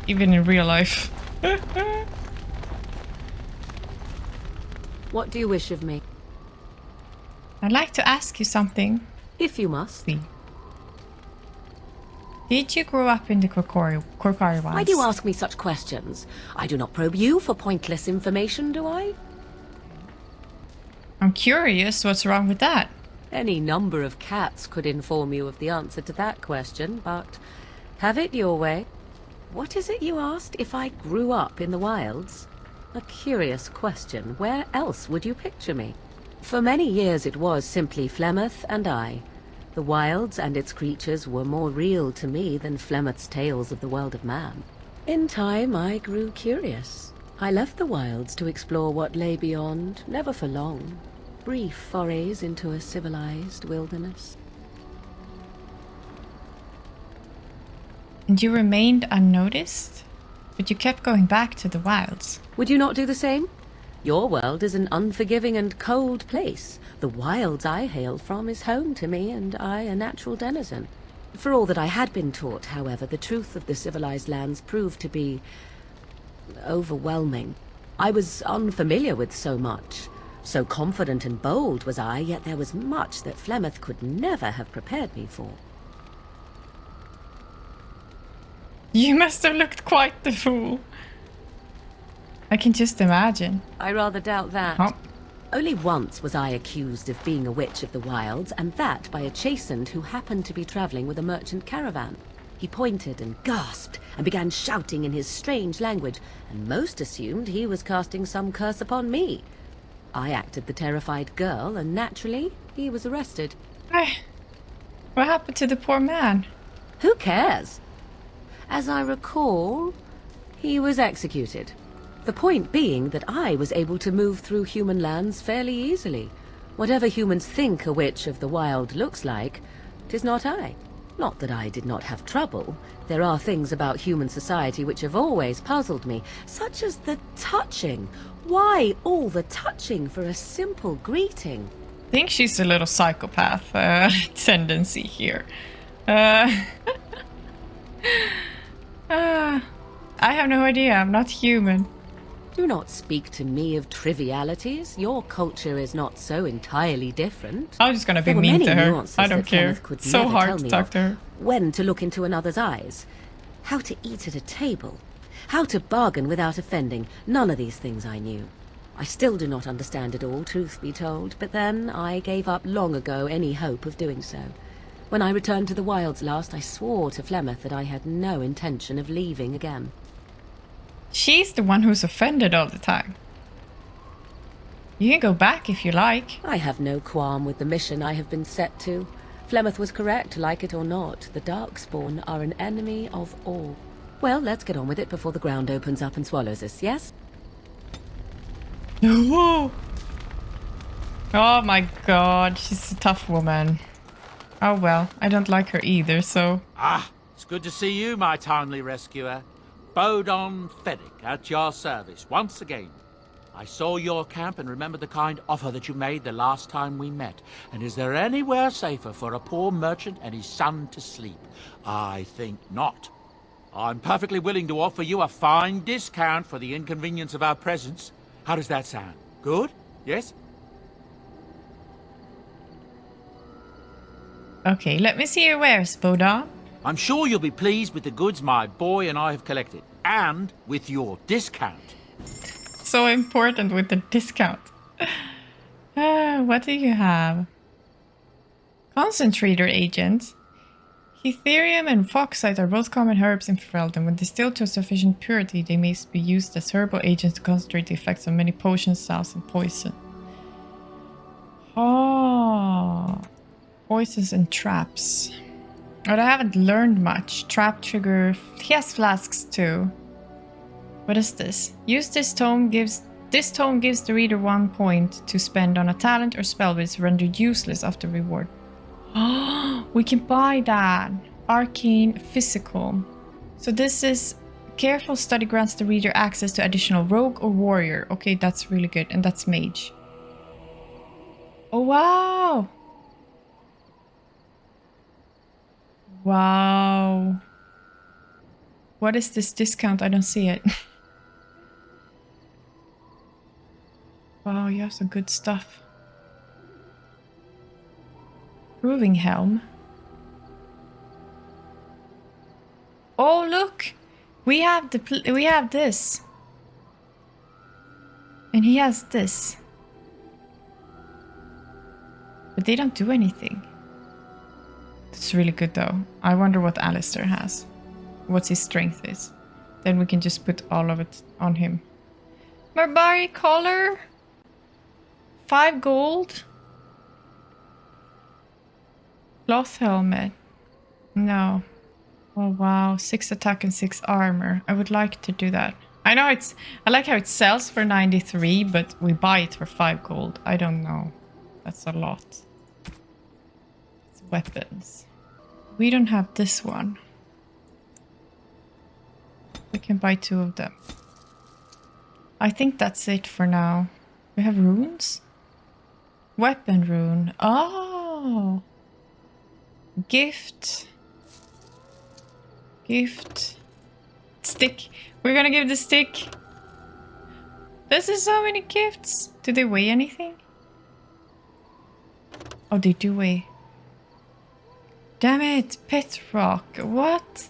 even in real life. What do you wish of me? I'd like to ask you something. If you must. Did you grow up in the Korkari Wilds? Why do you ask me such questions? I do not probe you for pointless information, do I? I'm curious, what's wrong with that? Any number of cats could inform you of the answer to that question, but have it your way. What is it you asked? If I grew up in the wilds? A curious question. Where else would you picture me? For many years it was simply Flemeth and I. The wilds and its creatures were more real to me than Flemeth's tales of the world of man. In time I grew curious. I left the wilds to explore what lay beyond, never for long. Brief forays into a civilized wilderness. And you remained unnoticed? But you kept going back to the wilds. Would you not do the same? Your world is an unforgiving and cold place. The wilds I hail from is home to me, and I a natural denizen. For all that I had been taught, however, the truth of the civilized lands proved to be overwhelming. I was unfamiliar with so much. So confident and bold was I, yet there was much that Flemeth could never have prepared me for. You must have looked quite the fool. I can just imagine. I rather doubt that. Oh. Only once was I accused of being a witch of the wilds, and that by a chastened who happened to be traveling with a merchant caravan. He pointed and gasped and began shouting in his strange language, and most assumed he was casting some curse upon me. I acted the terrified girl, and naturally, he was arrested. What happened to the poor man? Who cares? As I recall, he was executed. The point being that I was able to move through human lands fairly easily. Whatever humans think a witch of the wild looks like, 'tis not I. Not that I did not have trouble. There are things about human society which have always puzzled me, such as the touching. Why all the touching for a simple greeting? I think she's a little psychopath tendency here. I have no idea. I'm not human. Do not speak to me of trivialities. Your culture is not so entirely different. I'm just gonna be mean to her. I don't care. It's so hard to talk to her. When to look into another's eyes. How to eat at a table. How to bargain without offending. None of these things I knew. I still do not understand it all, truth be told, but then I gave up long ago any hope of doing so. When I returned to the wilds last, I swore to Flemeth that I had no intention of leaving again. She's the one who's offended all the time. You can go back if you like. I have no qualm with the mission I have been set to. Flemeth was correct, like it or not. The Darkspawn are an enemy of all. Well, let's get on with it before the ground opens up and swallows us, yes? Oh my god, she's a tough woman. Oh well, I don't like her either, so... Ah, it's good to see you, my timely rescuer. Bodon Feddick, at your service, once again. I saw your camp and remembered the kind offer that you made the last time we met. And is there anywhere safer for a poor merchant and his son to sleep? I think not. I'm perfectly willing to offer you a fine discount for the inconvenience of our presence. How does that sound? Good? Yes? Okay, let me see your wares, Bodon. I'm sure you'll be pleased with the goods my boy and I have collected. And with your discount. So important with the discount. What do you have? Concentrator agent. Ethereum and bauxite are both common herbs in Ferelden. When distilled to a sufficient purity, they may be used as herbal agents to concentrate the effects of many potions, salves, and poison. Oh, poisons and traps. But I haven't learned much. Trap trigger. He has flasks too. What is this? Use this tome gives the reader 1 point to spend on a talent or spell, but is rendered useless after reward. Oh, we can buy that. Arcane Physical. So this is careful study grants the reader access to additional rogue or warrior. Okay, that's really good. And that's mage. Oh, wow. Wow. What is this discount? I don't see it. Wow, you have some good stuff. Proving helm. Oh, look. We have this. And he has this. But they don't do anything. That's really good though. I wonder what Alistair has. What his strength is. Then we can just put all of it on him. Barbari collar. 5 gold. Cloth helmet. No. Oh wow. 6 attack and 6 armor. I would like to do that. I know I like how it sells for 93, but we buy it for 5 gold. I don't know. That's a lot. It's weapons. We don't have this one. We can buy 2 of them. I think that's it for now. We have runes? Weapon rune. Oh! Gift. Gift. Stick. We're gonna give the stick. This is so many gifts. Do they weigh anything? Oh, they do weigh. Damn it. Pet rock. What?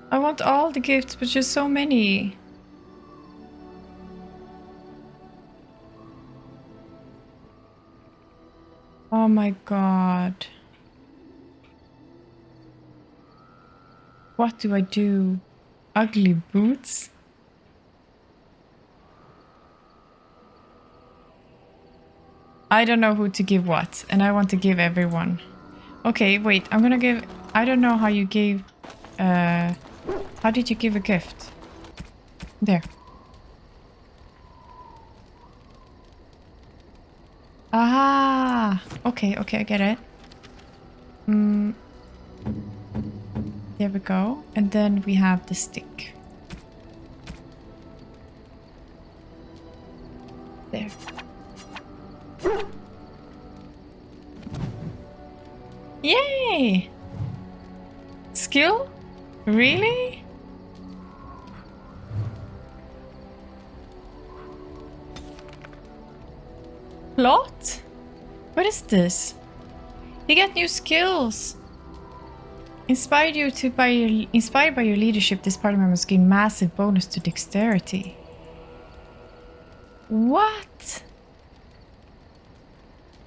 I want all the gifts, but just so many. Oh my god. What do I do? Ugly boots? I don't know who to give what, and I want to give everyone. Okay, wait, I'm gonna give... I don't know how you gave... how did you give a gift? There. Ah! Okay, okay, I get it. There we go. And then we have the stick. There. Yay! Skill? Really? Plot? What is this? You get new skills. Inspired by your leadership, this party members gain massive bonus to dexterity. What?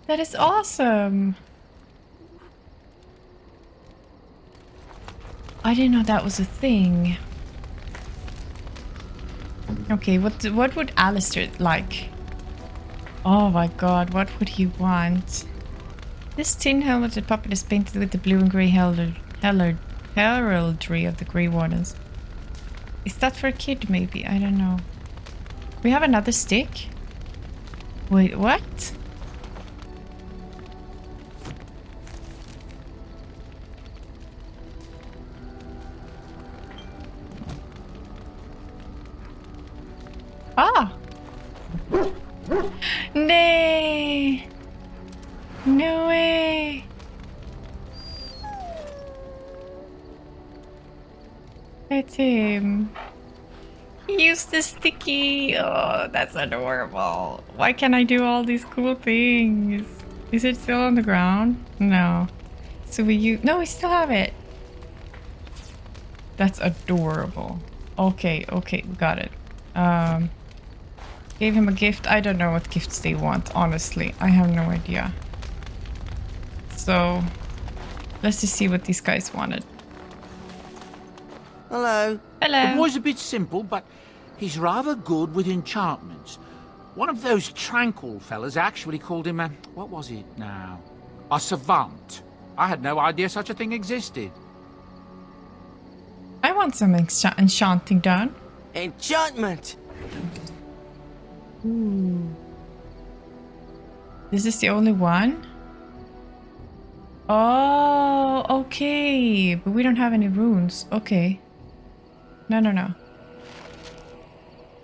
That is awesome. I didn't know that was a thing. Okay, what would Alistair like? Oh my god, what would he want? This tin helmeted puppet is painted with the blue and grey heraldry of the Grey Wardens. Is that for a kid maybe? I don't know. We have another stick? Wait, what? Ah! Nay! No way! That's him. He used the sticky. Oh, that's adorable. Why can't I do all these cool things? Is it still on the ground? No. So no, we still have it. That's adorable. Okay, okay, we got it. Gave him a gift. I don't know what gifts they want, honestly. I have no idea. So, let's just see what these guys wanted. Hello. Hello. The boy's a bit simple, but he's rather good with enchantments. One of those tranquil fellas actually called him a... what was it now? A savant. I had no idea such a thing existed. I want some enchanting done. Enchantment! Ooh. This is the only one? Oh, okay. But we don't have any runes. Okay. No.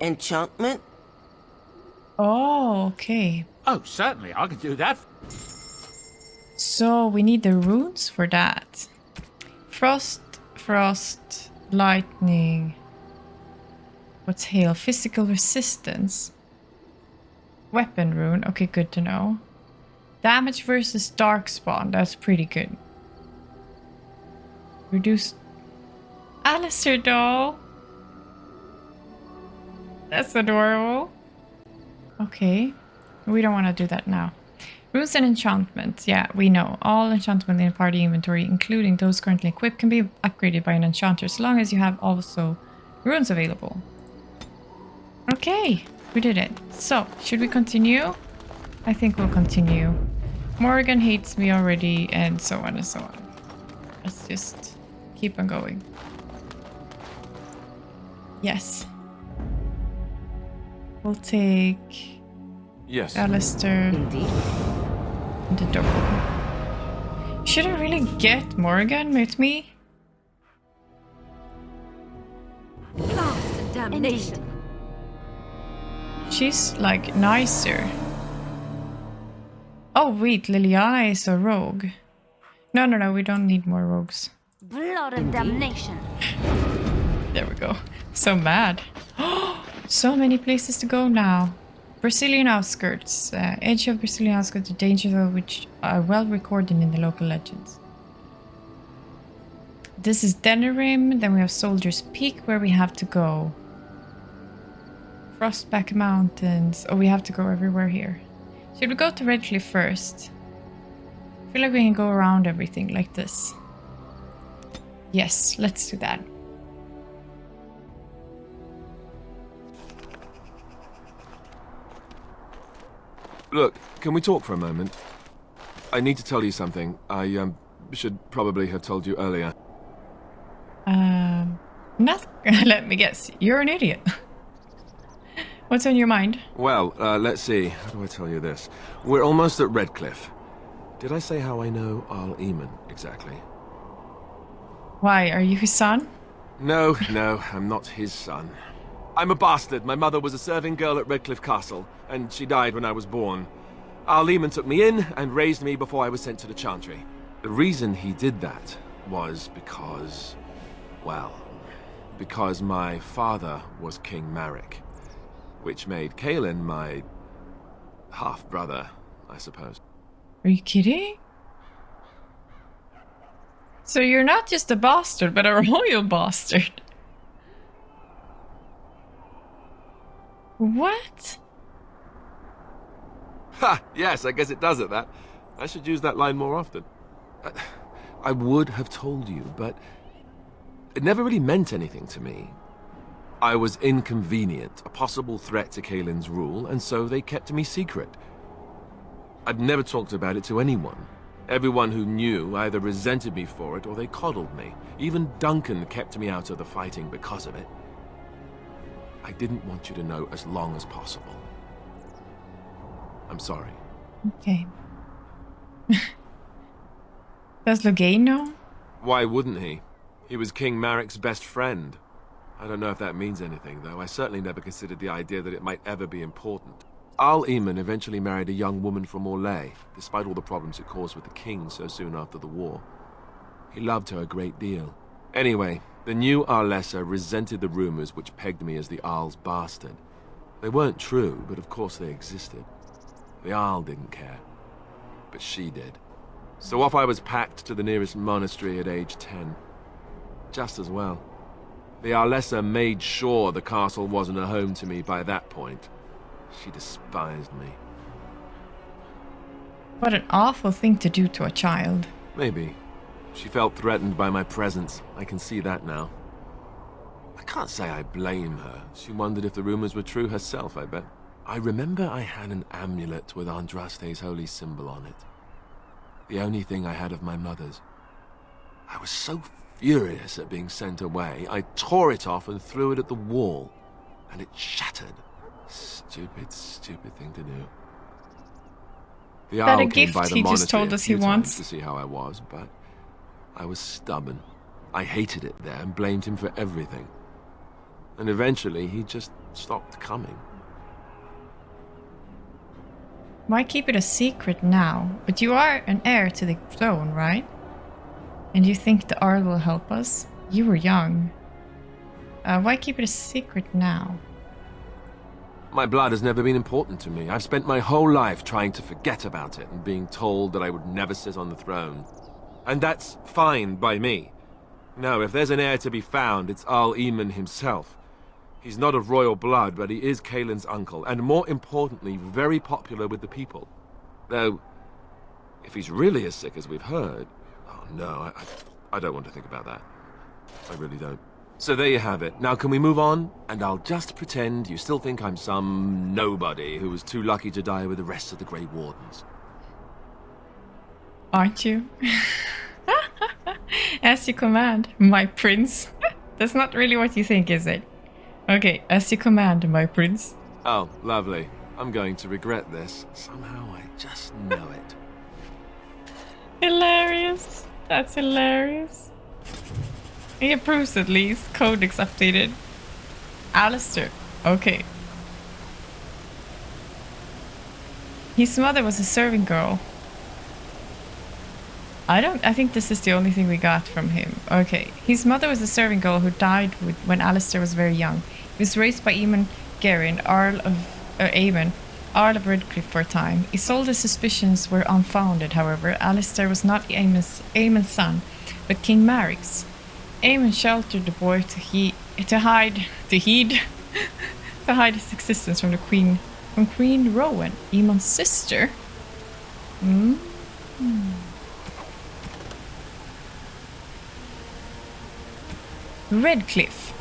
Enchantment? Oh, okay. Oh, certainly, I can do that. So we need the runes for that. Frost, lightning. What's hail? Physical resistance. Weapon rune. Okay, good to know. Damage versus darkspawn. That's pretty good. Reduce Alistair doll. That's adorable. Okay. We don't want to do that now. Runes and enchantments. Yeah, we know. All enchantment in party inventory, including those currently equipped, can be upgraded by an enchanter as long as you have also runes available. Okay, we did it. So, should we continue? I think we'll continue. Morgan hates me already, and so on and so on. Let's just keep on going. Yes. We'll take... Yes. Alistair. Indeed. The door. Should I really get Morgan with me? Blast and damnation. She's like nicer. Oh wait, Liliana is a rogue. No, we don't need more rogues. Blood and damnation. There we go. So mad. So many places to go now. Brazilian outskirts. Edge of Brazilian outskirts, the dangers of which are well recorded in the local legends. This is Denerim. Then we have Soldier's Peak, where we have to go. Frostback Mountains. Oh, we have to go everywhere here. Should we go to Redcliffe first? I feel like we can go around everything like this. Yes, let's do that. Look, can we talk for a moment? I need to tell you something. I should probably have told you earlier. Nothing. Let me guess. You're an idiot. What's on your mind? Well, let's see. How do I tell you this? We're almost at Redcliffe. Did I say how I know Al Eamon exactly? Why? Are you his son? No, I'm not his son. I'm a bastard. My mother was a serving girl at Redcliffe Castle, and she died when I was born. Al Eamon took me in and raised me before I was sent to the Chantry. The reason he did that was because... well, because my father was King Marek, which made Kaelin my half-brother, I suppose. Are you kidding? So you're not just a bastard, but a royal bastard. What? Ha! Yes, I guess it does it, that. I should use that line more often. I would have told you, but it never really meant anything to me. I was inconvenient, a possible threat to Kaelin's rule, and so they kept me secret. I'd never talked about it to anyone. Everyone who knew either resented me for it or they coddled me. Even Duncan kept me out of the fighting because of it. I didn't want you to know as long as possible. I'm sorry. Okay. Does Logain know? Why wouldn't he? He was King Marek's best friend. I don't know if that means anything, though. I certainly never considered the idea that it might ever be important. Al Eamon eventually married a young woman from Orlais, despite all the problems it caused with the king so soon after the war. He loved her a great deal. Anyway, the new Arlessa resented the rumors which pegged me as the Arl's bastard. They weren't true, but of course they existed. The Arl didn't care, but she did. So off I was packed to the nearest monastery at age 10. Just as well. The Arlessa made sure the castle wasn't a home to me by that point. She despised me. What an awful thing to do to a child. Maybe. She felt threatened by my presence. I can see that now. I can't say I blame her. She wondered if the rumors were true herself, I bet. I remember I had an amulet with Andraste's holy symbol on it. The only thing I had of my mother's. I was so furious at being sent away, I tore it off and threw it at the wall. And it shattered. Stupid, stupid thing to do. The that a owl came gift by the he just monastery told a us he few times wants? to see how I was, but I was stubborn. I hated it there and blamed him for everything. And eventually, he just stopped coming. Why keep it a secret now? But you are an heir to the throne, right? And you think the Earl will help us? You were young. Why keep it a secret now? My blood has never been important to me. I've spent my whole life trying to forget about it and being told that I would never sit on the throne. And that's fine by me. No, if there's an heir to be found, it's Arl Eamon himself. He's not of royal blood, but he is Kaelin's uncle, and more importantly, very popular with the people. Though, if he's really as sick as we've heard... Oh no, I don't want to think about that. I really don't. So there you have it. Now can we move on? And I'll just pretend you still think I'm some nobody who was too lucky to die with the rest of the Grey Wardens. Aren't you? As you command, my prince. That's not really what you think, is it? Okay, as you command, my prince. Oh, lovely. I'm going to regret this. Somehow I just know it. Hilarious. That's hilarious. He approves at least. Codex updated. Alistair. Okay. His mother was a serving girl. I think this is the only thing we got from him. Okay. His mother was a serving girl who died when Alistair was very young. He was raised by Eamon Gerin, Earl of Redcliffe for a time. Isolde's suspicions were unfounded, however. Alistair was not Aemon's son, but King Maric's. Aemon sheltered the boy to hide his existence from Queen Rowan, Aemon's sister. Redcliffe.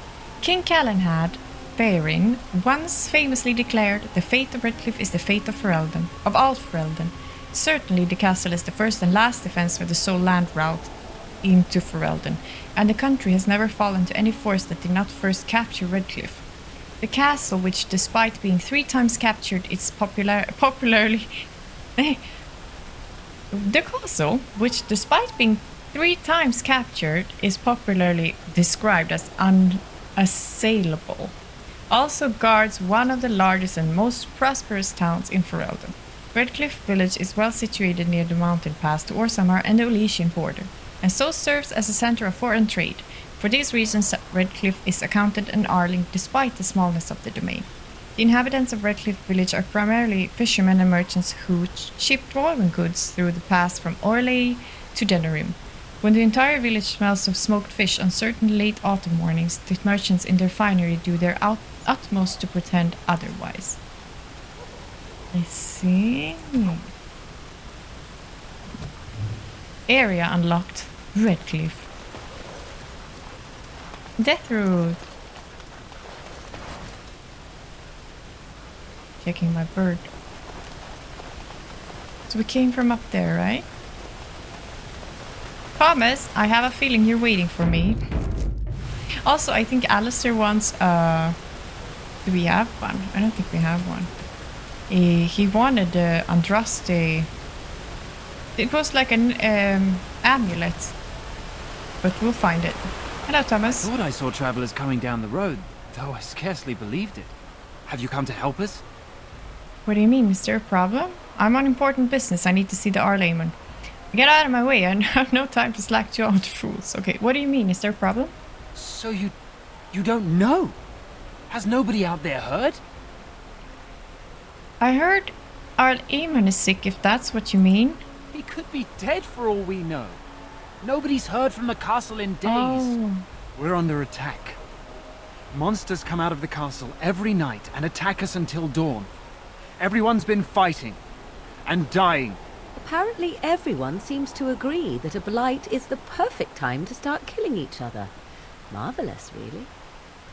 King Calenhad Therin once famously declared, "The fate of Redcliffe is the fate of Ferelden, of all Ferelden. Certainly the castle is the first and last defense for the sole land route into Ferelden, and the country has never fallen to any force that did not first capture Redcliffe. The castle, which despite being 3 times captured, is popularly described as unassailable. Also guards one of the largest and most prosperous towns in Ferelden. Redcliffe village is well situated near the mountain pass to Orzammar and the Elysian border, and so serves as a center of foreign trade. For these reasons, Redcliffe is accounted an Arling despite the smallness of the domain. The inhabitants of Redcliffe village are primarily fishermen and merchants who ship dwarven goods through the pass from Orlais to Denerim. When the entire village smells of smoked fish on certain late autumn mornings, the merchants in their finery do their utmost to pretend otherwise. I see. Area unlocked. Redcliffe. Death Road. Checking my bird. So we came from up there, right? Thomas, I have a feeling you're waiting for me. Also, I think Alistair wants, do we have one? I don't think we have one. He wanted Andraste. It was like an amulet. But we'll find it. Hello, Thomas. I thought I saw travelers coming down the road, though I scarcely believed it. Have you come to help us? What do you mean? Is there a problem? I'm on important business. I need to see the Arlaman. Get out of my way. I have no time to slack jaw to fools. Okay, what do you mean? Is there a problem? So you don't know? Has nobody out there heard? I heard Arl Eamon is sick, if that's what you mean. He could be dead for all we know. Nobody's heard from the castle in days. Oh. We're under attack. Monsters come out of the castle every night and attack us until dawn. Everyone's been fighting and dying. Apparently everyone seems to agree that a blight is the perfect time to start killing each other. Marvelous, really.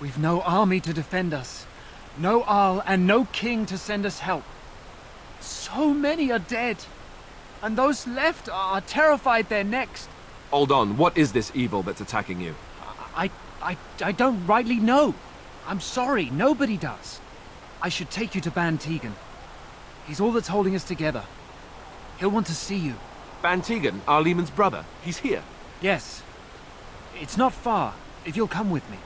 We've no army to defend us. No Arl and no king to send us help. So many are dead. And those left are terrified they're next. Hold on, what is this evil that's attacking you? I don't rightly know. I'm sorry, nobody does. I should take you to Ban Tegan. He's all that's holding us together. He'll want to see you. Bantegan, Arleeman's brother. He's here. Yes. It's not far, if you'll come with me.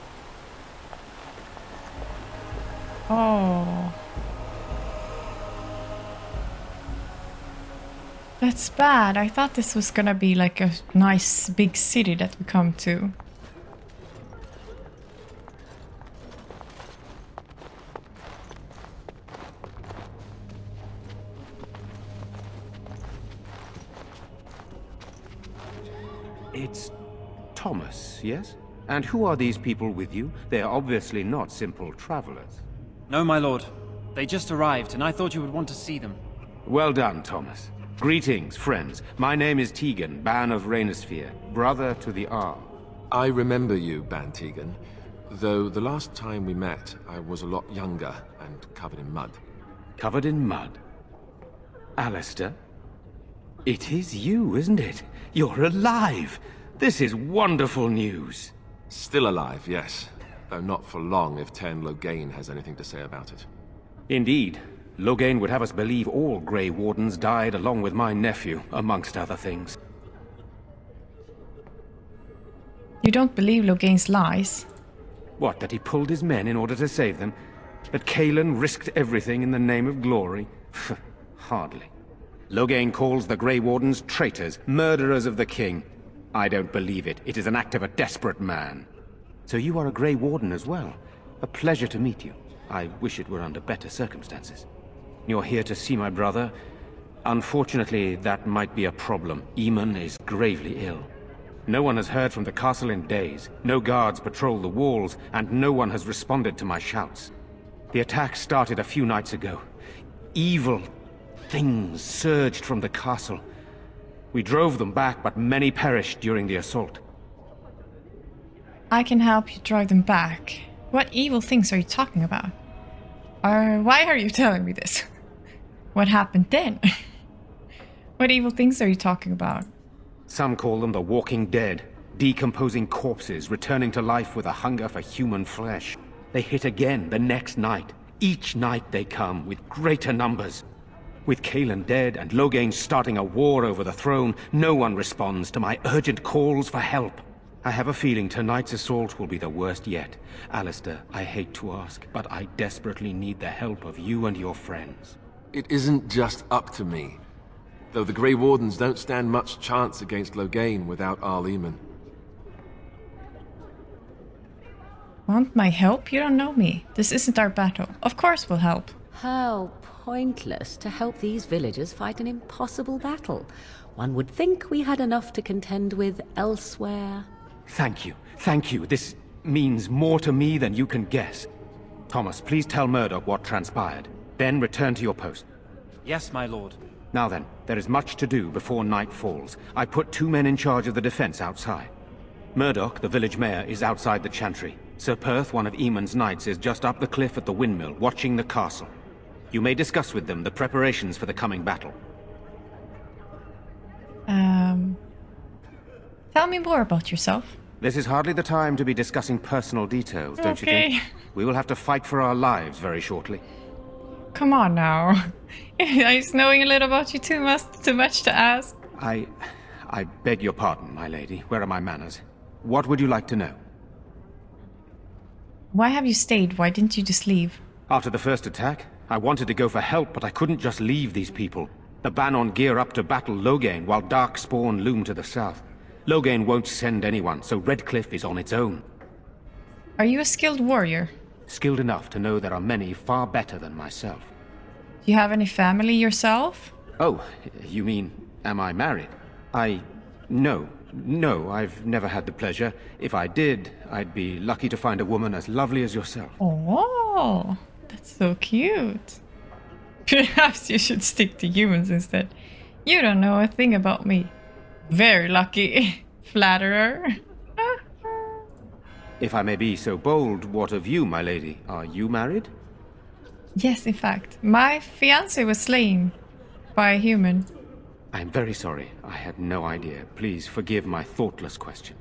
Oh. That's bad. I thought this was gonna be like a nice big city that we come to. It's Thomas, yes? And who are these people with you? They are obviously not simple travelers. No, my lord. They just arrived, and I thought you would want to see them. Well done, Thomas. Greetings, friends. My name is Tegan, Ban of Rainersphere, brother to the Arl. I remember you, Bantegan. Though the last time we met, I was a lot younger and covered in mud. Covered in mud? Alistair? It is you, isn't it? You're alive! This is wonderful news! Still alive, yes. Though not for long if Ten Loghain has anything to say about it. Indeed. Loghain would have us believe all Grey Wardens died along with my nephew, amongst other things. You don't believe Loghain's lies? What, that he pulled his men in order to save them? That Cailan risked everything in the name of glory? Hardly. Loghain calls the Grey Wardens traitors, murderers of the king. I don't believe it. It is an act of a desperate man. So you are a Grey Warden as well. A pleasure to meet you. I wish it were under better circumstances. You're here to see my brother. Unfortunately, that might be a problem. Eamon is gravely ill. No one has heard from the castle in days. No guards patrol the walls, and no one has responded to my shouts. The attack started a few nights ago. Evil things surged from the castle. We drove them back, but many perished during the assault. I can help you drive them back. What evil things are you talking about? Or why are you telling me this? What happened then? What evil things are you talking about? Some call them the walking dead, decomposing corpses returning to life with a hunger for human flesh. They hit again the next night. Each night they come with greater numbers. With Cailan dead and Loghain starting a war over the throne, no one responds to my urgent calls for help. I have a feeling tonight's assault will be the worst yet. Alistair, I hate to ask, but I desperately need the help of you and your friends. It isn't just up to me. Though the Grey Wardens don't stand much chance against Loghain without Arleeman. Want my help? You don't know me. This isn't our battle. Of course we'll help. How pointless to help these villagers fight an impossible battle. One would think we had enough to contend with elsewhere. Thank you. Thank you. This means more to me than you can guess. Thomas, please tell Murdoch what transpired. Then return to your post. Yes, my lord. Now then, there is much to do before night falls. I put 2 men in charge of the defense outside. Murdoch, the village mayor, is outside the chantry. Sir Perth, one of Eamon's knights, is just up the cliff at the windmill, watching the castle. You may discuss with them the preparations for the coming battle. Tell me more about yourself. This is hardly the time to be discussing personal details, don't you think? We will have to fight for our lives very shortly. Come on now. Is knowing a little about you too much to ask? I beg your pardon, my lady. Where are my manners? What would you like to know? Why have you stayed? Why didn't you just leave? After the first attack, I wanted to go for help, but I couldn't just leave these people. The Bannon gear up to battle Loghain, while Darkspawn loom to the south. Loghain won't send anyone, so Redcliffe is on its own. Are you a skilled warrior? Skilled enough to know there are many far better than myself. Do you have any family yourself? Oh, you mean, am I married? No, I've never had the pleasure. If I did, I'd be lucky to find a woman as lovely as yourself. Oh, that's so cute. Perhaps you should stick to humans instead. You don't know a thing about me. Very lucky. Flatterer. If I may be so bold, what of you, my lady? Are you married? Yes, in fact. My fiancé was slain by a human. I'm very sorry. I had no idea. Please forgive my thoughtless question.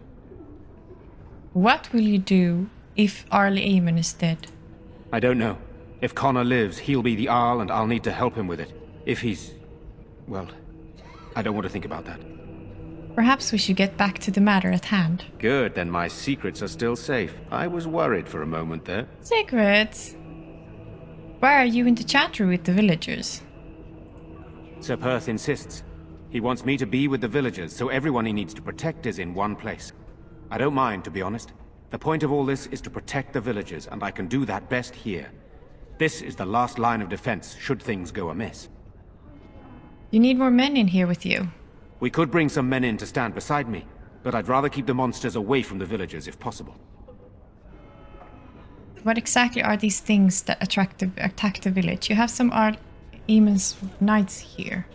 What will you do if Arleeman is dead? I don't know. If Connor lives, he'll be the Arl and I'll need to help him with it. If he's... well, I don't want to think about that. Perhaps we should get back to the matter at hand. Good, then my secrets are still safe. I was worried for a moment there. Secrets? Why are you in the chantry with the villagers? Sir Perth insists. He wants me to be with the villagers, so everyone he needs to protect is in one place. I don't mind, to be honest. The point of all this is to protect the villagers, and I can do that best here. This is the last line of defense, should things go amiss. You need more men in here with you. We could bring some men in to stand beside me, but I'd rather keep the monsters away from the villagers if possible. What exactly are these things that attack the village? You have some Eamon's knights here.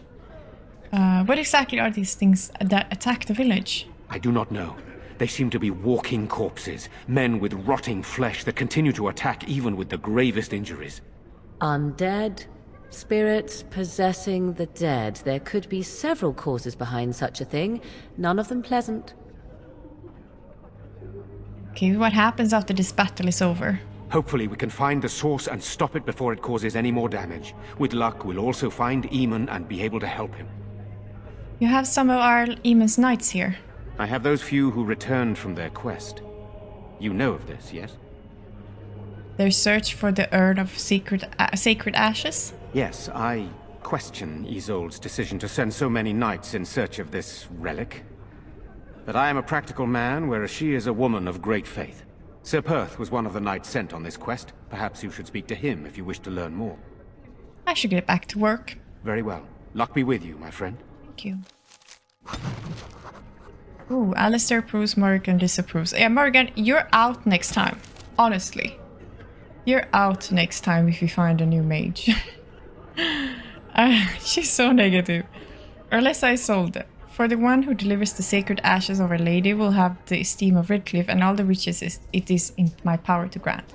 What exactly are these things that attack the village? I do not know. They seem to be walking corpses, men with rotting flesh that continue to attack even with the gravest injuries. Undead? Spirits possessing the dead. There could be several causes behind such a thing, none of them pleasant. Okay, what happens after this battle is over? Hopefully we can find the source and stop it before it causes any more damage. With luck, we'll also find Eamon and be able to help him. You have some of our Eamon's knights here. I have those few who returned from their quest. You know of this, yes? Their search for the urn of sacred ashes? Yes, I question Isolde's decision to send so many knights in search of this relic. But I am a practical man, whereas she is a woman of great faith. Sir Perth was one of the knights sent on this quest. Perhaps you should speak to him if you wish to learn more. I should get back to work. Very well. Luck be with you, my friend. Thank you. Ooh, Alistair approves, Morgan disapproves. Yeah, Morgan, you're out next time. Honestly. You're out next time if you find a new mage. She's so negative. Unless I sold it. For the one who delivers the sacred ashes of Our Lady will have the esteem of Redcliffe and all the riches it is in my power to grant.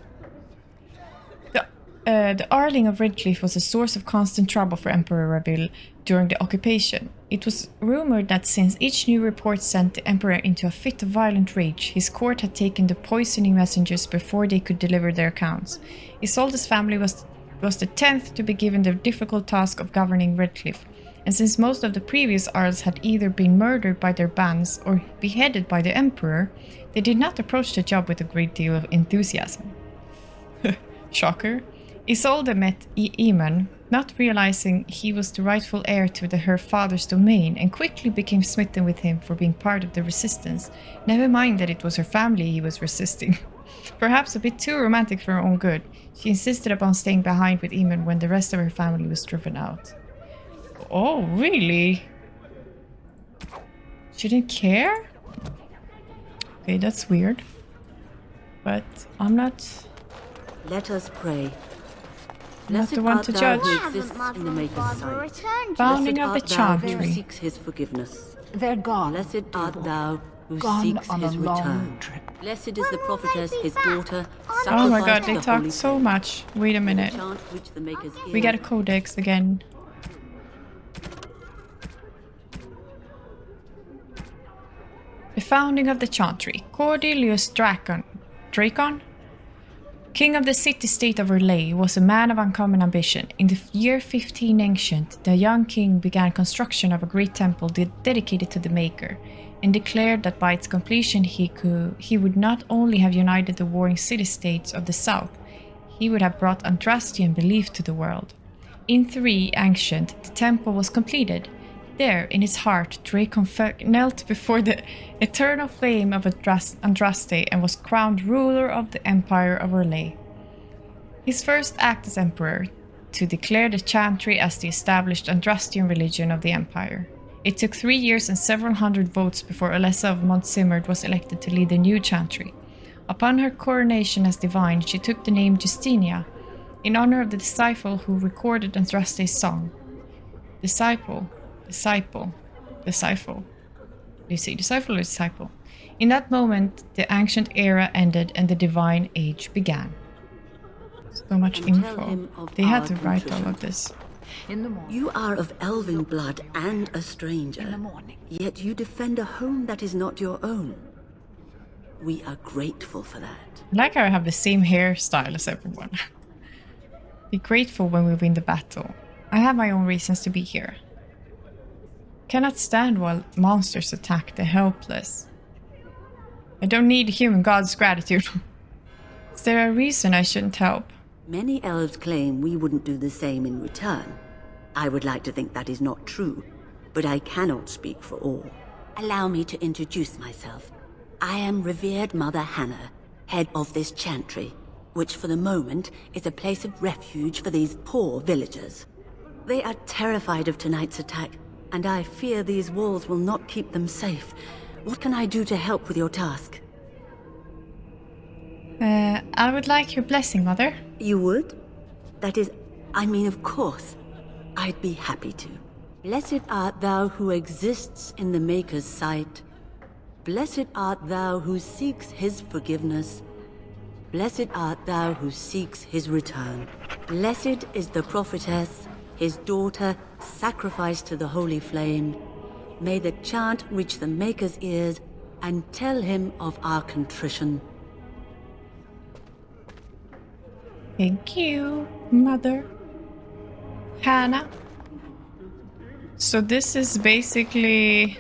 The Arling of Redcliffe was a source of constant trouble for Emperor Rabil during the occupation. It was rumored that since each new report sent the Emperor into a fit of violent rage, his court had taken the poisoning messengers before they could deliver their accounts. Isolde's family was the 10th to be given the difficult task of governing Redcliffe, and since most of the previous Earls had either been murdered by their bands or beheaded by the Emperor, they did not approach the job with a great deal of enthusiasm. Shocker. Isolde met Eamon, not realizing he was the rightful heir to her father's domain, and quickly became smitten with him for being part of the resistance, never mind that it was her family he was resisting. Perhaps a bit too romantic for her own good, she insisted upon staying behind with Eamon when the rest of her family was driven out. Oh, really? She didn't care? Okay, that's weird. But I'm not... Let us pray. I'm not the one to judge. Founding of the Chantry. Who seeks his forgiveness. They're gone. Blessed art thou who Gone seeks on his a long return. trip. Blessed is the prophetess, his daughter. Oh my god, sacrificed they to talked holy so faith. much. Wait a minute. Chant which the makers We hear. got a codex again. The founding of the Chantry. Cordelius Dracon, King of the city-state of Urlay, was a man of uncommon ambition. In the year 15 Ancient, the young king began construction of a great temple dedicated to the Maker, and declared that by its completion he would not only have united the warring city-states of the south, he would have brought Andrastian belief to the world. In 3 Ancient, the temple was completed. There, in his heart, Dracon knelt before the eternal flame of Andraste and was crowned ruler of the Empire of Urlay. His first act as emperor, to declare the Chantry as the established Andrastian religion of the Empire. It took 3 years and several hundred votes before Alessa of Montsimard was elected to lead the new Chantry. Upon her coronation as divine, she took the name Justinia, in honor of the disciple who recorded Andraste's song. Disciple. Do you say disciple or disciple? In that moment, the ancient era ended and the divine age began. So much info. They had to write all of this. In the morning. You are of elven blood and a stranger. In the morning. Yet you defend a home that is not your own. We are grateful for that. I like how I have the same hairstyle as everyone. Be grateful when we win the battle. I have my own reasons to be here. Cannot stand while monsters attack the helpless. I don't need human god's gratitude. Is there a reason I shouldn't help? Many elves claim we wouldn't do the same in return. I would like to think that is not true, but I cannot speak for all. Allow me to introduce myself. I am revered Mother Hannah, head of this chantry, which for the moment is a place of refuge for these poor villagers. They are terrified of tonight's attack, and I fear these walls will not keep them safe. What can I do to help with your task? I would like your blessing, Mother. You would? That is, I mean, of course. I'd be happy to. Blessed art thou who exists in the Maker's sight. Blessed art thou who seeks his forgiveness. Blessed art thou who seeks his return. Blessed is the prophetess, his daughter, sacrificed to the holy flame. May the chant reach the Maker's ears and tell him of our contrition. Thank you, Mother Hannah. So this is basically...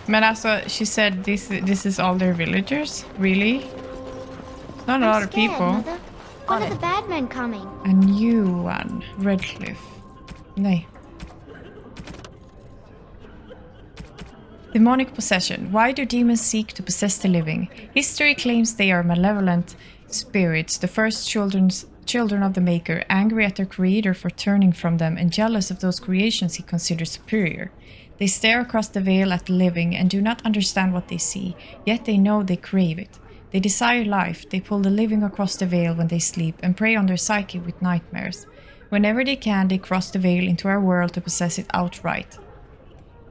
Men alltså, she said this is all their villagers? Really? Not a lot of people. Mother. One of the bad men coming. A new one. Redcliffe. Nej. Demonic possession. Why do demons seek to possess the living? History claims they are malevolent spirits, the first children of the Maker, angry at their creator for turning from them and jealous of those creations he considers superior. They stare across the veil at the living and do not understand what they see, yet they know they crave it. They desire life, they pull the living across the veil when they sleep and prey on their psyche with nightmares. Whenever they can, they cross the veil into our world to possess it outright.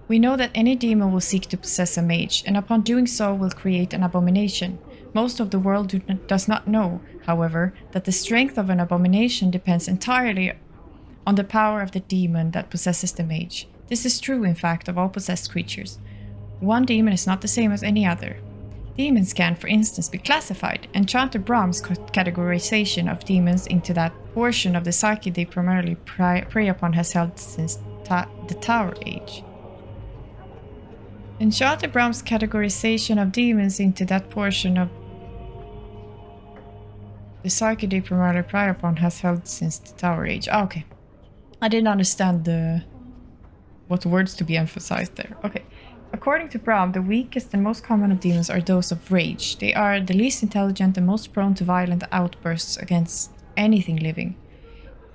We know that any demon will seek to possess a mage, and upon doing so will create an abomination. Most of the world does not know, however, that the strength of an abomination depends entirely on the power of the demon that possesses the mage. This is true, in fact, of all possessed creatures. One demon is not the same as any other. Demons can, for instance, be classified. Enchanter Brahm's categorization of demons into that portion of the psyche they primarily prey upon has held since the Tower Age. Enchanter Brahm's categorization of demons into that portion of the psyche they primarily prey upon has held since the Tower Age. Oh, okay. I didn't understand what words to be emphasized there. Okay. According to Brahm, the weakest and most common of demons are those of rage. They are the least intelligent and most prone to violent outbursts against anything living.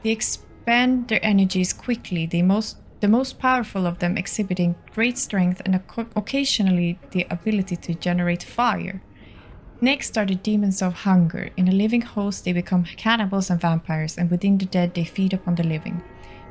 They expend their energies quickly, the most powerful of them exhibiting great strength and occasionally the ability to generate fire. Next are the demons of hunger. In a living host they become cannibals and vampires, and within the dead they feed upon the living.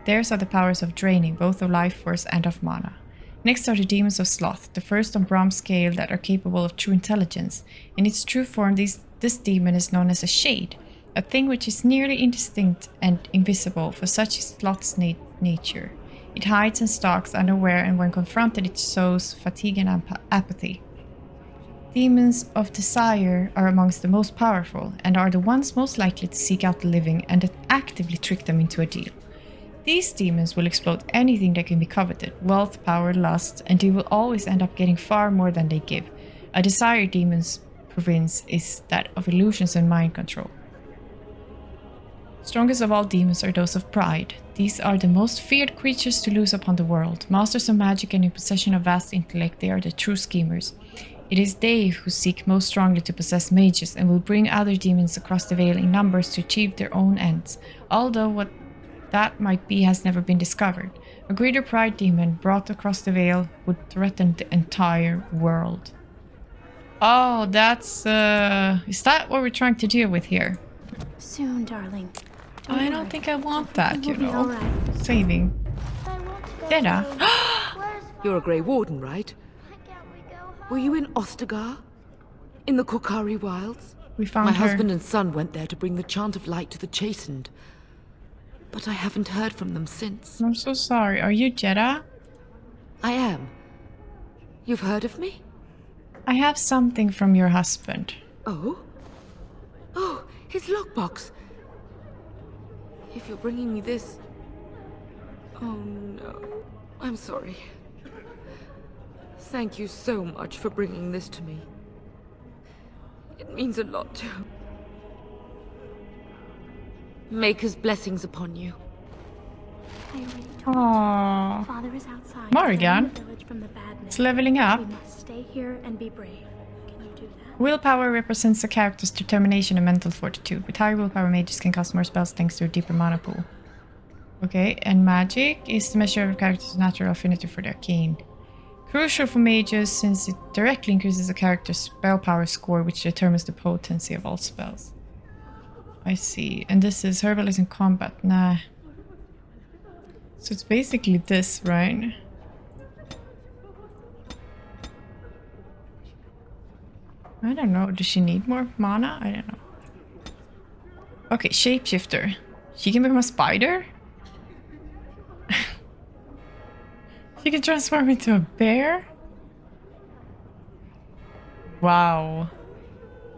Theirs are the powers of draining, both of life force and of mana. Next are the demons of sloth, the first on Brahm's scale that are capable of true intelligence. In its true form, this demon is known as a shade, a thing which is nearly indistinct and invisible, for such is sloth's nature. It hides and stalks unaware, and when confronted it sows fatigue and apathy. Demons of desire are amongst the most powerful, and are the ones most likely to seek out the living and actively trick them into a deal. These demons will exploit anything that can be coveted, wealth, power, lust, and they will always end up getting far more than they give. A desire demon's province is that of illusions and mind control. Strongest of all demons are those of pride. These are the most feared creatures to loose upon the world. Masters of magic and in possession of vast intellect, they are the true schemers. It is they who seek most strongly to possess mages and will bring other demons across the veil in numbers to achieve their own ends, although what that might be has never been discovered. A greater pride demon brought across the veil would threaten the entire world. Oh, that's is that what we're trying to deal with here? Soon, darling. I don't think I want that, you It'll be know. all right. Saving. Deda. You're a Grey Warden, right? Were you in Ostagar? In the Korkari Wilds? We found My her. husband and son went there to bring the chant of light to the chastened. But I haven't heard from them since. I'm so sorry. Are you Jeddah? I am. You've heard of me? I have something from your husband. Oh? Oh, his lockbox. If you're bringing me this... Oh no. I'm sorry. Thank you so much for bringing this to me. It means a lot to... Maker's blessings upon you. I already told Aww. Father is outside. Morrigan. The village from the bad men. It's leveling up. We must stay here and be brave. Can you do that? Willpower represents a character's determination and mental fortitude. With high willpower, mages can cast more spells thanks to a deeper mana pool. Okay, and magic is the measure of a character's natural affinity for the arcane. Crucial for mages since it directly increases a character's spell power score, which determines the potency of all spells. I see. And this is herbalist in combat. Nah. So it's basically this, right? I don't know. Does she need more mana? I don't know. Okay, shapeshifter. She can become a spider? She can transform into a bear? Wow.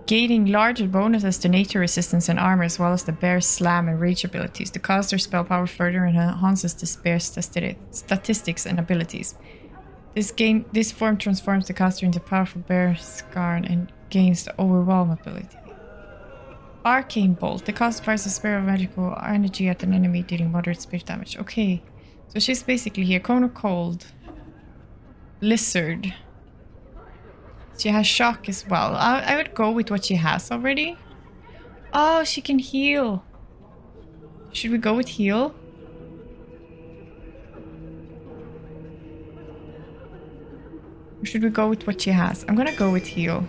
Gaining larger bonuses to nature resistance and armor as well as the bear's slam and rage abilities. The caster's spell power further enhances the bear's statistics and abilities. This form transforms the caster into a powerful bear scarn and gains the overwhelm ability. Arcane Bolt. The caster fires a spear of magical energy at an enemy dealing moderate spirit damage. Okay. So she's basically here. Cone of Cold. Lizard. She has shock as well. I would go with what she has already. Oh, she can heal. Should we go with heal? Or should we go with what she has? I'm gonna go with heal.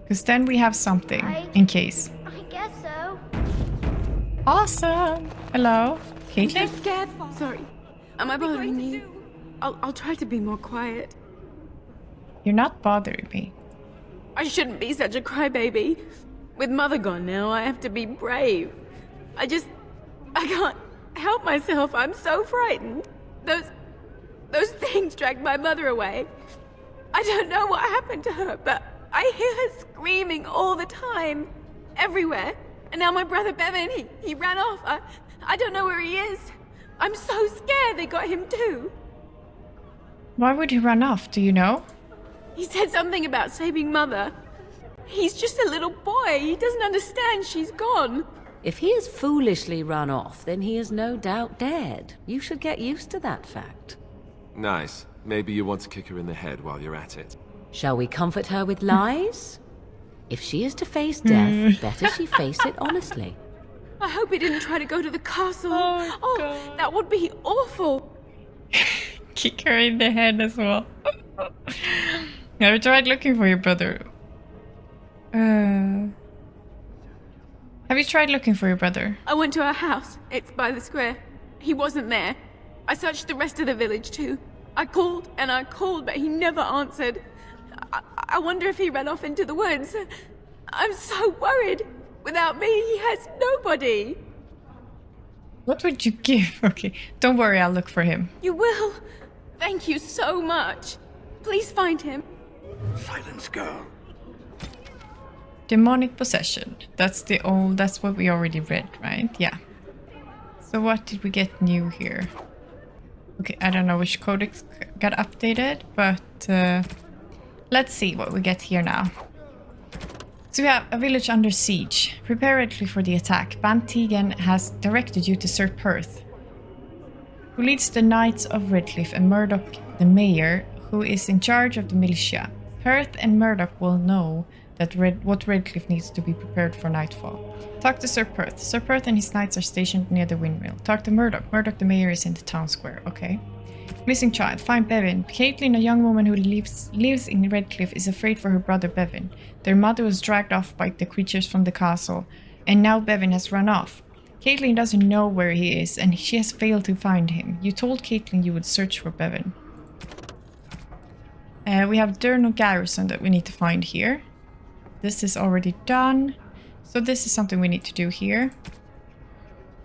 Because then we have something in case. I guess so. Awesome. Hello. Caitlin? I'm scared. Sorry. Am I bothering you? I'll try to be more quiet. You're not bothering me. I shouldn't be such a crybaby. With Mother gone now, I have to be brave. I can't help myself. I'm so frightened. Those things dragged my mother away. I don't know what happened to her, but I hear her screaming all the time. Everywhere. And now my brother Bevan, he ran off. I don't know where he is. I'm so scared they got him too. Why would he run off? Do you know? He said something about saving Mother. He's just a little boy. He doesn't understand she's gone. If he has foolishly run off, then he is no doubt dead. You should get used to that fact. Nice. Maybe you want to kick her in the head while you're at it. Shall we comfort her with lies? If she is to face death, better she face it honestly. I hope he didn't try to go to the castle. Oh, that would be awful. Kick her in the head as well. Have you tried looking for your brother? Have you tried looking for your brother? I went to our house. It's by the square. He wasn't there. I searched the rest of the village too. I called and I called, but he never answered. I wonder if he ran off into the woods. I'm so worried. Without me, he has nobody. What would you give? Okay, don't worry, I'll look for him. You will? Thank you so much. Please find him. Silence, girl. Demonic possession. That's what we already read, right? Yeah. So what did we get new here? Okay, I don't know which codex got updated, but let's see what we get here now. So we have a village under siege. Prepare Redcliffe for the attack. Ban Tegan has directed you to Sir Perth, who leads the Knights of Redcliffe, and Murdoch, the mayor, who is in charge of the militia. Perth and Murdoch will know that what Redcliffe needs to be prepared for nightfall. Talk to Sir Perth. Sir Perth and his knights are stationed near the windmill. Talk to Murdoch. Murdoch, the mayor, is in the town square. Okay. Missing child. Find Bevan. Caitlin, a young woman who lives in Redcliffe, is afraid for her brother Bevan. Their mother was dragged off by the creatures from the castle, and now Bevan has run off. Caitlin doesn't know where he is, and she has failed to find him. You told Caitlin you would search for Bevan. We have Durno Garrison that we need to find here. This is already done. So this is something we need to do here.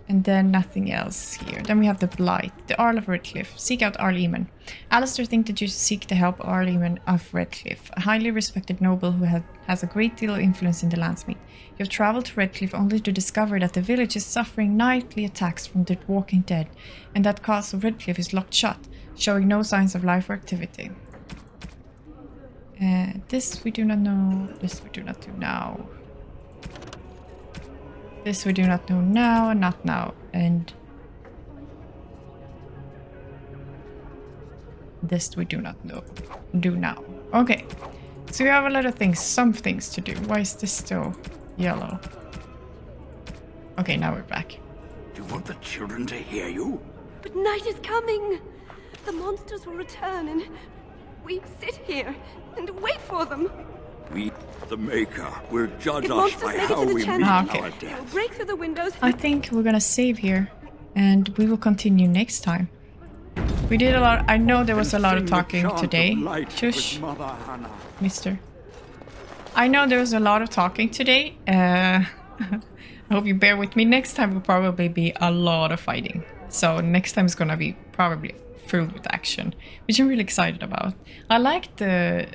And then nothing else here. Then we have the Blight, the Earl of Redcliffe. Seek out Earl Eamon. Alistair thinks that you should seek the help of Earl Eamon of Redcliffe, a highly respected noble who has a great deal of influence in the Landsmeet. You have travelled to Redcliffe only to discover that the village is suffering nightly attacks from the walking dead, and that Castle Redcliffe is locked shut. Showing no signs of life or activity. This we do not know. This we do not do now. This we do not know now, and not now. And this we do not know. Do now. Okay. So we have a lot of things, some things to do. Why is this still yellow? Okay, now we're back. You want the children to hear you? But night is coming. The monsters will return and we sit here and wait for them. We, the Maker, will judge If us monsters by make it how to the we meet channel, our okay. they'll death. break through the windows. I think we're gonna save here and we will continue next time. We did a lot. I know there was a lot of talking today. Shush, mister. I know there was a lot of talking today. I hope you bear with me. Next time will probably be a lot of fighting. So next time is gonna be probably filled with action, which I'm really excited about. I like the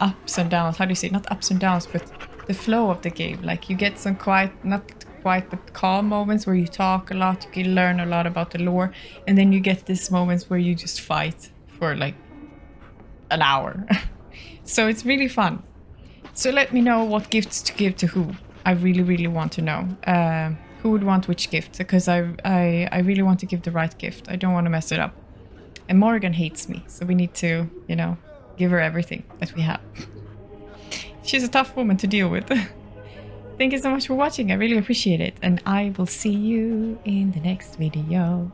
ups and downs. How do you say? Not ups and downs, but the flow of the game. Like you get some not quite but calm moments where you talk a lot, you can learn a lot about the lore, and then you get these moments where you just fight for like an hour. So it's really fun. So let me know what gifts to give to who. I really want to know who would want which gift, because I really want to give the right gift. I don't want to mess it up. And Morgan hates me, so we need to, you know, give her everything that we have. She's a tough woman to deal with. Thank you so much for watching. I really appreciate it. And I will see you in the next video.